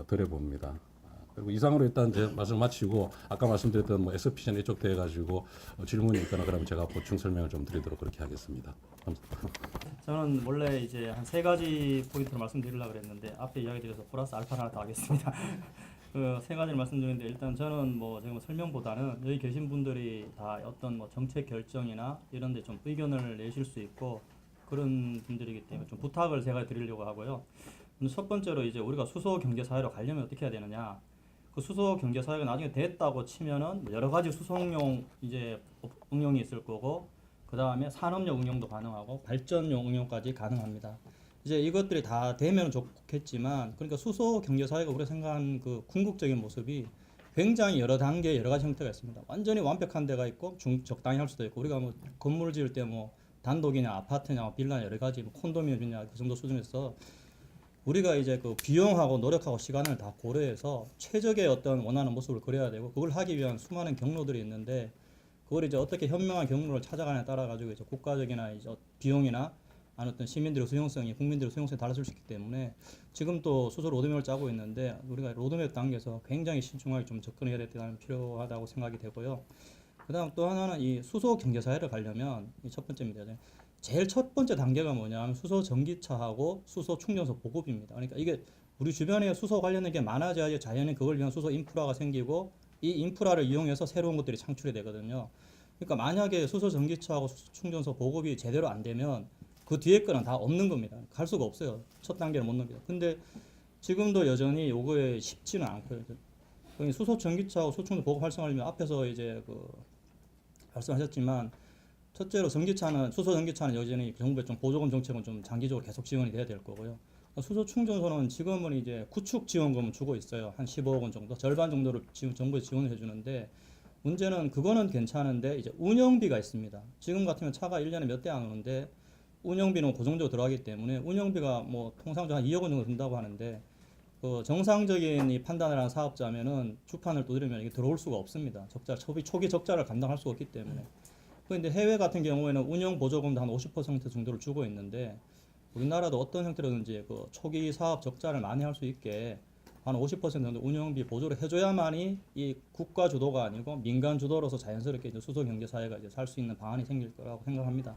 드려봅니다. 그리고 이상으로 일단 제 말씀 마치고 아까 말씀드렸던 뭐 SPC는 이쪽 돼 가지고 질문이 있거나 그러면 제가 보충 설명을 좀 드리도록 그렇게 하겠습니다. 감사합니다.
저는 원래 이제 한 세 가지 포인트를 말씀드리려고 그랬는데 앞에 이야기 드려서 플러스 알파 하나 더 하겠습니다. 그 세 가지를 말씀드리는데 일단 저는 뭐 제가 설명보다는 여기 계신 분들이 다 어떤 뭐 정책 결정이나 이런 데 좀 의견을 내실 수 있고 그런 분들이기 때문에 좀 부탁을 제가 드리려고 하고요. 첫 번째로 이제 우리가 수소 경제 사회로 가려면 어떻게 해야 되느냐? 그 수소 경제 사회가 나중에 됐다고 치면은 여러 가지 수소용 이제 응용이 있을 거고 그 다음에 산업용 응용도 가능하고 발전용 응용까지 가능합니다. 이제 이것들이 다 되면 좋겠지만 그러니까 수소 경제 사회가 우리가 생각하는 그 궁극적인 모습이 굉장히 여러 단계 여러 가지 형태가 있습니다. 완전히 완벽한 데가 있고 적당히 할 수도 있고 우리가 뭐 건물을 지을 때 뭐 단독이냐 아파트냐 빌라냐 여러 가지 뭐 콘도미엄이냐 그 정도 수준에서 우리가 이제 그 비용하고 노력하고 시간을 다 고려해서 최적의 어떤 원하는 모습을 그려야 되고 그걸 하기 위한 수많은 경로들이 있는데 그걸 이제 어떻게 현명한 경로를 찾아가냐에 따라 가지고 이제 국가적이나 이제 비용이나 어떤 시민들의 수용성이 국민들의 수용성이 달라질 수 있기 때문에 지금 또 수소 로드맵을 짜고 있는데 우리가 로드맵 단계에서 굉장히 신중하게 좀 접근해야 되는 필요하다고 생각이 되고요. 그다음 또 하나는 이 수소 경제 사회를 가려면 이 첫 번째입니다. 제일 첫 번째 단계가 뭐냐면 수소 전기차하고 수소 충전소 보급입니다. 그러니까 이게 우리 주변에 수소 관련된 게 많아져야 자연히 그걸 위한 수소 인프라가 생기고 이 인프라를 이용해서 새로운 것들이 창출이 되거든요. 그러니까 만약에 수소 전기차하고 수소 충전소 보급이 제대로 안 되면 그 뒤에 거는 다 없는 겁니다. 갈 수가 없어요. 첫 단계를 못 넘겨요. 근데 지금도 여전히 요거에 쉽지는 않고요. 수소 전기차하고 소총도 보급 활성화하려면 앞에서 이제 그 말씀하셨지만 첫째로 전기차는 수소 전기차는 여전히 정부의 좀 보조금 정책은 좀 장기적으로 계속 지원이 돼야 될 거고요. 수소 충전소는 지금은 이제 구축 지원금을 주고 있어요. 한 15억 원 정도, 절반 정도를 정부에 지원을 해주는데 문제는 그거는 괜찮은데 이제 운영비가 있습니다. 지금 같으면 차가 1년에 몇 대 안 오는데 운영비는 고정적으로 들어가기 때문에 운영비가 뭐 통상적으로 한 2억 원 정도 든다고 하는데 그 정상적인 이 판단을 한 사업자면은 주판을 두드리면 이게 들어올 수가 없습니다. 적자 초기 적자를 감당할 수가 없기 때문에. 그런데 해외 같은 경우에는 운영 보조금도 한 50% 정도를 주고 있는데 우리나라도 어떤 형태로든지 그 초기 사업 적자를 만회할 수 있게 한 50% 정도 운영비 보조를 해줘야만이 이 국가 주도가 아니고 민간 주도로서 자연스럽게 이제 수소 경제 사회가 이제 살 수 있는 방안이 생길 거라고 생각합니다.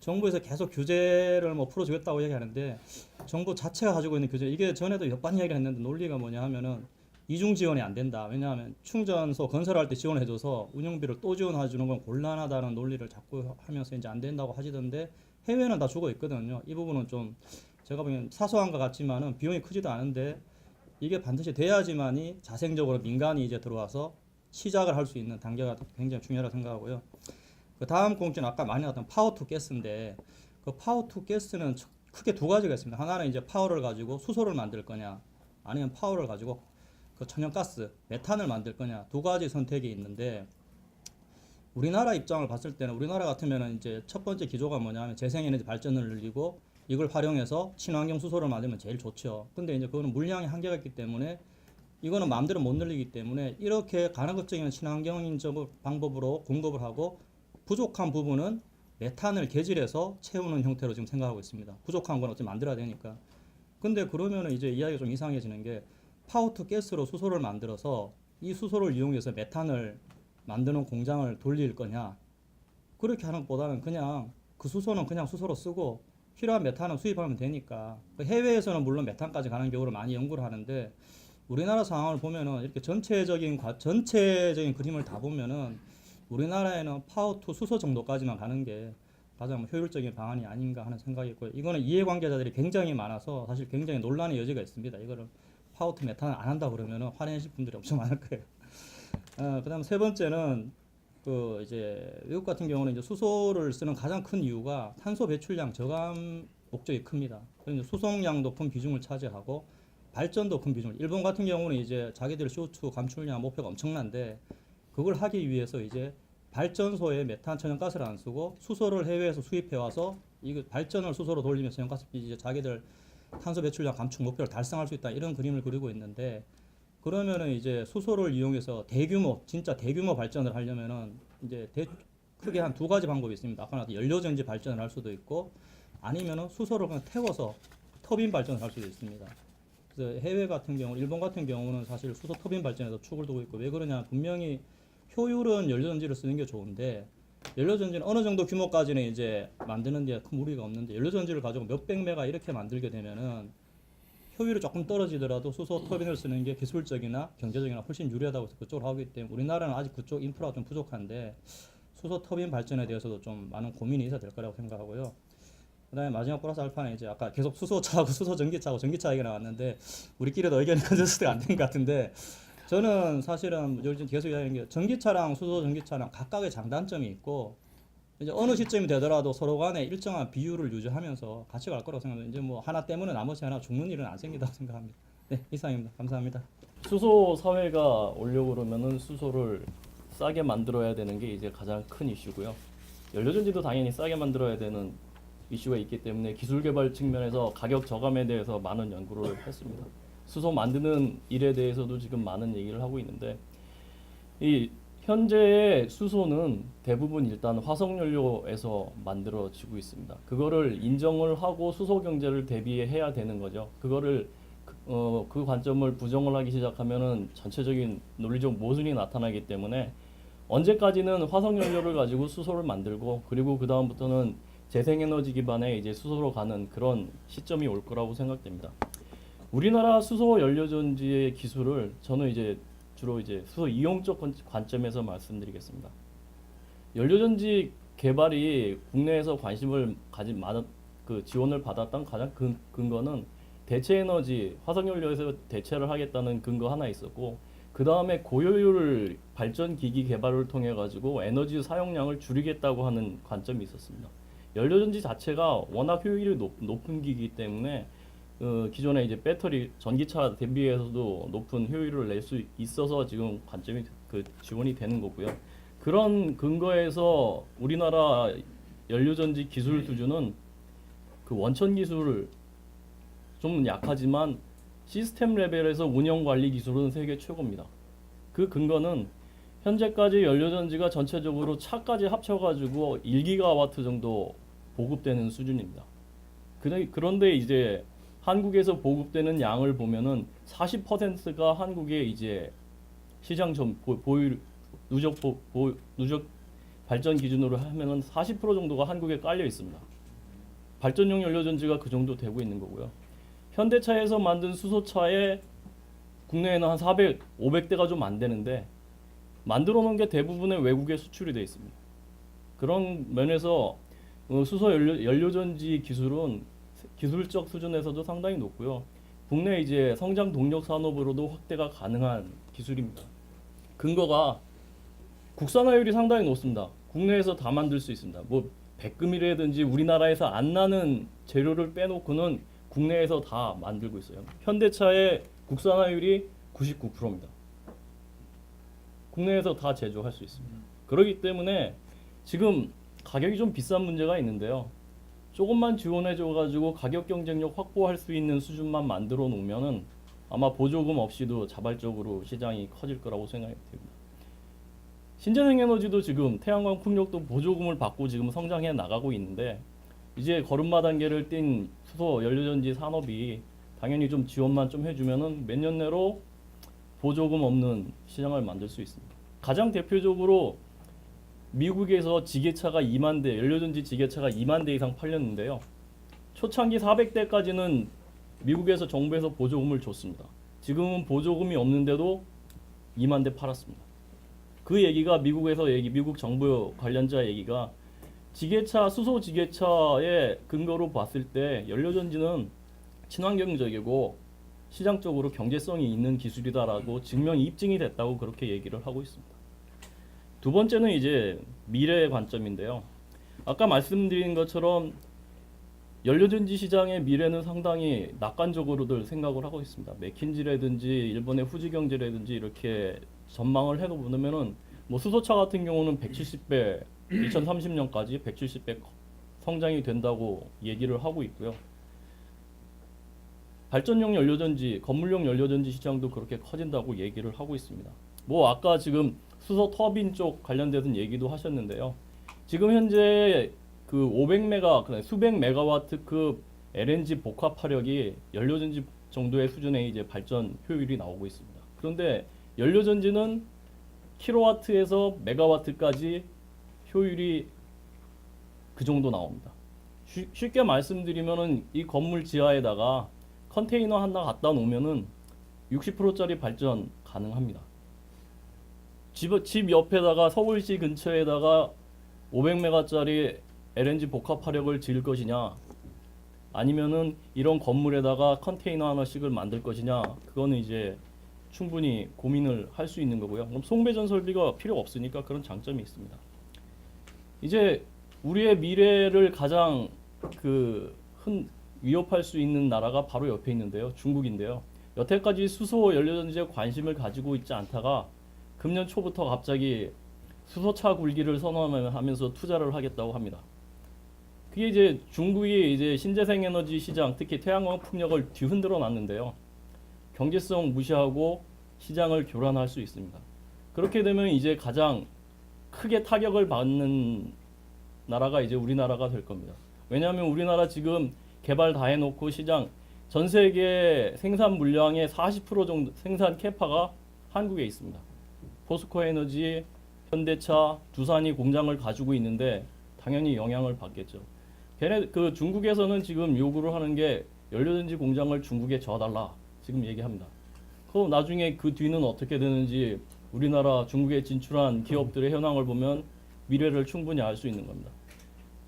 정부에서 계속 규제를 뭐 풀어주겠다고 얘기하는데 정부 자체가 가지고 있는 규제 이게 전에도 몇 번 이야기를 했는데 논리가 뭐냐 하면은 이중 지원이 안 된다. 왜냐하면 충전소 건설할 때 지원해줘서 운영비를 또 지원해주는 건 곤란하다는 논리를 자꾸 하면서 이제 안 된다고 하시던데 해외는 다 주고 있거든요. 이 부분은 좀 제가 보기엔 사소한 것 같지만은 비용이 크지도 않은데 이게 반드시 돼야지만이 자생적으로 민간이 이제 들어와서 시작을 할 수 있는 단계가 굉장히 중요하다고 생각하고요. 그 다음 공지는 아까 많이 나왔던 파워 투 가스인데 그 파워 투 가스는 크게 두 가지가 있습니다. 하나는 이제 파워를 가지고 수소를 만들 거냐 아니면 파워를 가지고 그 천연가스, 메탄을 만들 거냐 두 가지 선택이 있는데 우리나라 입장을 봤을 때는 우리나라 같으면은 이제 첫 번째 기조가 뭐냐면 재생에너지 발전을 늘리고 이걸 활용해서 친환경 수소를 만들면 제일 좋죠. 근데 이제 그거는 물량의 한계가 있기 때문에 이거는 마음대로 못 늘리기 때문에 이렇게 가능적인 친환경적 방법으로 공급을 하고 부족한 부분은 메탄을 개질해서 채우는 형태로 지금 생각하고 있습니다. 부족한 건 어차피 만들어야 되니까. 근데 그러면은 이제 이야기가 좀 이상해지는 게 파워 투 가스로 수소를 만들어서 이 수소를 이용해서 메탄을 만드는 공장을 돌릴 거냐 그렇게 하는 것보다는 그냥 그 수소는 그냥 수소로 쓰고 필요한 메탄은 수입하면 되니까 해외에서는 물론 메탄까지 가는 경우를 많이 연구를 하는데 우리나라 상황을 보면은 이렇게 전체적인 그림을 다 보면은 우리나라에는 파워 투 수소 정도까지만 가는 게 가장 효율적인 방안이 아닌가 하는 생각이 있고요. 이거는 이해관계자들이 굉장히 많아서 사실 굉장히 논란의 여지가 있습니다. 이거를 파워 투 메탄을 안 한다 그러면은 화내실 분들이 엄청 많을 거예요. 그다음 세 번째는 그 이제 외국 같은 경우는 이제 수소를 쓰는 가장 큰 이유가 탄소 배출량 저감 목적이 큽니다. 그래서 수송량도 큰 비중을 차지하고 발전도 큰 비중을. 일본 같은 경우는 이제 자기들 CO2 감축량 목표가 엄청난데 그걸 하기 위해서 이제 발전소에 메탄 천연가스를 안 쓰고 수소를 해외에서 수입해 와서 이거 발전을 수소로 돌리면서 천연가스 이제 자기들 탄소 배출량 감축 목표를 달성할 수 있다 이런 그림을 그리고 있는데. 그러면은 이제 수소를 이용해서 진짜 대규모 발전을 하려면은 이제 크게 한 두 가지 방법이 있습니다. 아까 나왔던 연료전지 발전을 할 수도 있고 아니면은 수소를 그냥 태워서 터빈 발전을 할 수도 있습니다. 그래서 해외 같은 경우, 일본 같은 경우는 사실 수소 터빈 발전에서 축을 두고 있고 왜 그러냐 분명히 효율은 연료전지를 쓰는 게 좋은데 연료전지는 어느 정도 규모까지는 이제 만드는 데 큰 무리가 없는데 연료전지를 가지고 몇백 메가 이렇게 만들게 되면은 효율이 조금 떨어지더라도 수소 터빈을 쓰는 게 기술적이나 경제적이나 훨씬 유리하다고 해서 그쪽으로 하기 때문에 우리나라는 아직 그쪽 인프라가 좀 부족한데 수소 터빈 발전에 대해서도 좀 많은 고민이 있어야 될 거라고 생각하고요. 그다음에 마지막 플러스 알파는 이제 아까 계속 수소차하고 수소 전기차하고 전기차 얘기가 나왔는데 우리끼리도 의견이 컨센서스가 안 된 것 같은데 저는 사실은 요즘 계속 이야기하는 게 전기차랑 수소 전기차랑 각각의 장단점이 있고 이제 어느 시점이 되더라도 서로 간에 일정한 비율을 유지하면서 같이 갈 거라고 생각합니다. 이제 뭐 하나 때문에 나머지 하나 죽는 일은 안 생긴다고 생각합니다. 네, 이상입니다. 감사합니다.
수소 사회가 오려고 그러면은 수소를 싸게 만들어야 되는 게 이제 가장 큰 이슈고요. 연료전지도 당연히 싸게 만들어야 되는 이슈가 있기 때문에 기술 개발 측면에서 가격 저감에 대해서 많은 연구를 했습니다. 수소 만드는 일에 대해서도 지금 많은 얘기를 하고 있는데 이 현재의 수소는 대부분 일단 화석연료에서 만들어지고 있습니다. 그거를 인정을 하고 수소 경제를 대비해야 되는 거죠. 그거를 그 관점을 부정을 하기 시작하면은 전체적인 논리적 모순이 나타나기 때문에 언제까지는 화석연료를 가지고 수소를 만들고 그리고 그 다음부터는 재생에너지 기반의 이제 수소로 가는 그런 시점이 올 거라고 생각됩니다. 우리나라 수소 연료전지의 기술을 저는 이제 주로 이제 수소 이용적 관점에서 말씀드리겠습니다. 연료전지 개발이 국내에서 관심을 그 지원을 받았던 가장 근거는 대체 에너지 화석연료에서 대체를 하겠다는 근거 하나 있었고, 그 다음에 고효율 발전 기기 개발을 통해 가지고 에너지 사용량을 줄이겠다고 하는 관점이 있었습니다. 연료전지 자체가 워낙 효율이 높은 기기이기 때문에 기존에 이제 배터리 전기차 대비해서도 높은 효율을 낼 수 있어서 지금 관점이 그 지원이 되는 거고요. 그런 근거에서 우리나라 연료전지 기술 수준은 그 원천 기술 좀 약하지만 시스템 레벨에서 운영 관리 기술은 세계 최고입니다. 그 근거는 현재까지 연료전지가 전체적으로 차까지 합쳐가지고 1기가와트 정도 보급되는 수준입니다. 그런데 이제 한국에서 보급되는 양을 보면은 40%가 한국의 이제 시장 보유 누적 발전 기준으로 하면은 40% 정도가 한국에 깔려 있습니다. 발전용 연료전지가 그 정도 되고 있는 거고요. 현대차에서 만든 수소차에 국내에는 한 400, 500대가 좀 안 되는데 만들어 놓은 게 대부분의 외국에 수출이 되어 있습니다. 그런 면에서 수소 연료전지 기술은 기술적 수준에서도 상당히 높고요. 국내 이제 성장 동력 산업으로도 확대가 가능한 기술입니다. 근거가 국산화율이 상당히 높습니다. 국내에서 다 만들 수 있습니다. 뭐 백금이라든지 우리나라에서 안 나는 재료를 빼놓고는 국내에서 다 만들고 있어요. 현대차의 국산화율이 99%입니다. 국내에서 다 제조할 수 있습니다. 그렇기 때문에 지금 가격이 좀 비싼 문제가 있는데요. 조금만 지원해줘가지고 가격 경쟁력 확보할 수 있는 수준만 만들어 놓으면은 아마 보조금 없이도 자발적으로 시장이 커질 거라고 생각이 됩니다. 신재생에너지도 지금 태양광 풍력도 보조금을 받고 지금 성장해 나가고 있는데 이제 걸음마 단계를 띈 수소 연료전지 산업이 당연히 좀 지원만 좀 해주면은 몇 년 내로 보조금 없는 시장을 만들 수 있습니다. 가장 대표적으로 미국에서 지게차가 2만 대, 연료전지 지게차가 2만 대 이상 팔렸는데요. 초창기 400대까지는 미국에서 정부에서 보조금을 줬습니다. 지금은 보조금이 없는데도 2만 대 팔았습니다. 그 얘기가 미국 정부 관련자 얘기가 지게차, 수소 지게차의 근거로 봤을 때 연료전지는 친환경적이고 시장적으로 경제성이 있는 기술이다라고 증명 입증이 됐다고 그렇게 얘기를 하고 있습니다. 두 번째는 이제 미래의 관점인데요. 아까 말씀드린 것처럼 연료전지 시장의 미래는 상당히 낙관적으로들 생각을 하고 있습니다. 맥킨지라든지 일본의 후지경제라든지 이렇게 전망을 해놓으면은 뭐 수소차 같은 경우는 170배 2030년까지 170배 성장이 된다고 얘기를 하고 있고요. 발전용 연료전지, 건물용 연료전지 시장도 그렇게 커진다고 얘기를 하고 있습니다. 뭐 아까 지금 수소 터빈 쪽 관련된 얘기도 하셨는데요. 지금 현재 그 500메가, 수백 메가와트급 LNG 복합화력이 연료전지 정도의 수준의 이제 발전 효율이 나오고 있습니다. 그런데 연료전지는 킬로와트에서 메가와트까지 효율이 그 정도 나옵니다. 쉽게 말씀드리면은 이 건물 지하에다가 컨테이너 하나 갖다 놓으면은 60%짜리 발전 가능합니다. 집 옆에다가 서울시 근처에다가 500메가짜리 LNG 복합화력을 지을 것이냐, 아니면은 이런 건물에다가 컨테이너 하나씩을 만들 것이냐, 그거는 이제 충분히 고민을 할 수 있는 거고요. 그럼 송배전 설비가 필요 없으니까 그런 장점이 있습니다. 이제 우리의 미래를 가장 위협할 수 있는 나라가 바로 옆에 있는데요. 중국인데요. 여태까지 수소 연료전지에 관심을 가지고 있지 않다가 금년 초부터 갑자기 수소차 굴기를 선언하면서 투자를 하겠다고 합니다. 그게 이제 중국이 이제 신재생 에너지 시장, 특히 태양광 풍력을 뒤흔들어 놨는데요. 경제성 무시하고 시장을 교란할 수 있습니다. 그렇게 되면 이제 가장 크게 타격을 받는 나라가 이제 우리나라가 될 겁니다. 왜냐하면 우리나라 지금 개발 다 해놓고 시장 전 세계 생산 물량의 40% 정도 생산 캐파가 한국에 있습니다. 포스코 에너지, 현대차, 두산이 공장을 가지고 있는데 당연히 영향을 받겠죠. 그 중국에서는 지금 요구를 하는 게 연료전지 공장을 중국에 줘달라 지금 얘기합니다. 그럼 나중에 그 뒤는 어떻게 되는지 우리나라 중국에 진출한 기업들의 현황을 보면 미래를 충분히 알 수 있는 겁니다.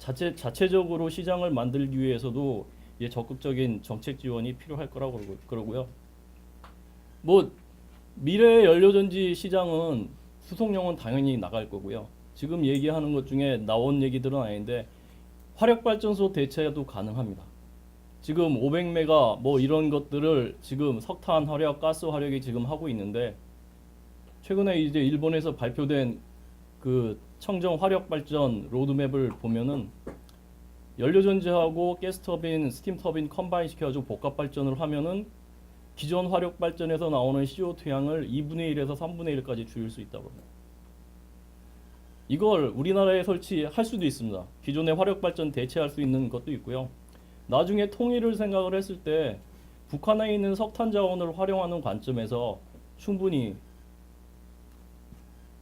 자체적으로 시장을 만들기 위해서도 이제 적극적인 정책 지원이 필요할 거라고 그러고요. 뭐 미래의 연료전지 시장은 수송용은 당연히 나갈 거고요. 지금 얘기하는 것 중에 나온 얘기들은 아닌데 화력발전소 대체도 가능합니다. 지금 500메가 뭐 이런 것들을 지금 석탄 화력, 가스 화력이 지금 하고 있는데 최근에 이제 일본에서 발표된 그 청정 화력 발전 로드맵을 보면은 연료전지하고 가스터빈, 스팀터빈 컴바인 시켜가지고 복합 발전을 하면은 기존 화력 발전에서 나오는 CO2 양을 2분의 1에서 3분의 1까지 줄일 수 있다고 합니다. 이걸 우리나라에 설치할 수도 있습니다. 기존의 화력 발전 대체할 수 있는 것도 있고요. 나중에 통일을 생각을 했을 때 북한에 있는 석탄 자원을 활용하는 관점에서 충분히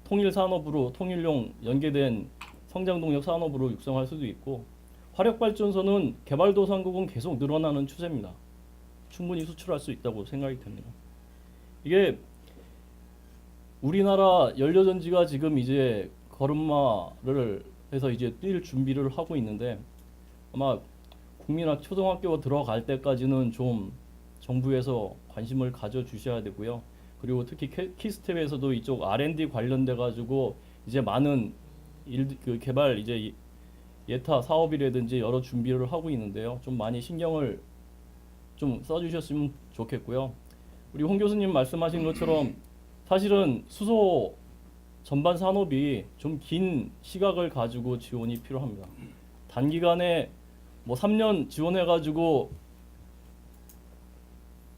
통일 산업으로 통일용 연계된 성장 동력 산업으로 육성할 수도 있고 화력 발전소는 개발도상국은 계속 늘어나는 추세입니다. 충분히 수출할 수 있다고 생각이 됩니다. 이게 우리나라 연료전지가 지금 이제 걸음마를 해서 이제 뛸 준비를 하고 있는데 아마 국민학 초등학교 들어갈 때까지는 좀 정부에서 관심을 가져 주셔야 되고요. 그리고 특히 키스텝에서도 이쪽 R&D 관련돼 가지고 이제 많은 그 개발 이제 예타 사업이라든지 여러 준비를 하고 있는데요. 좀 많이 신경을 좀 써주셨으면 좋겠고요. 우리 홍 교수님 말씀하신 것처럼 사실은 수소 전반 산업이 좀 긴 시각을 가지고 지원이 필요합니다. 단기간에 뭐 3년 지원해가지고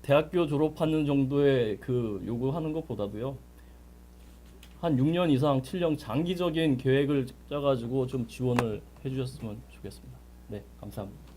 대학교 졸업하는 정도의 그 요구하는 것보다도요. 한 6년 이상, 7년 장기적인 계획을 짜가지고 좀 지원을 해주셨으면 좋겠습니다. 네, 감사합니다.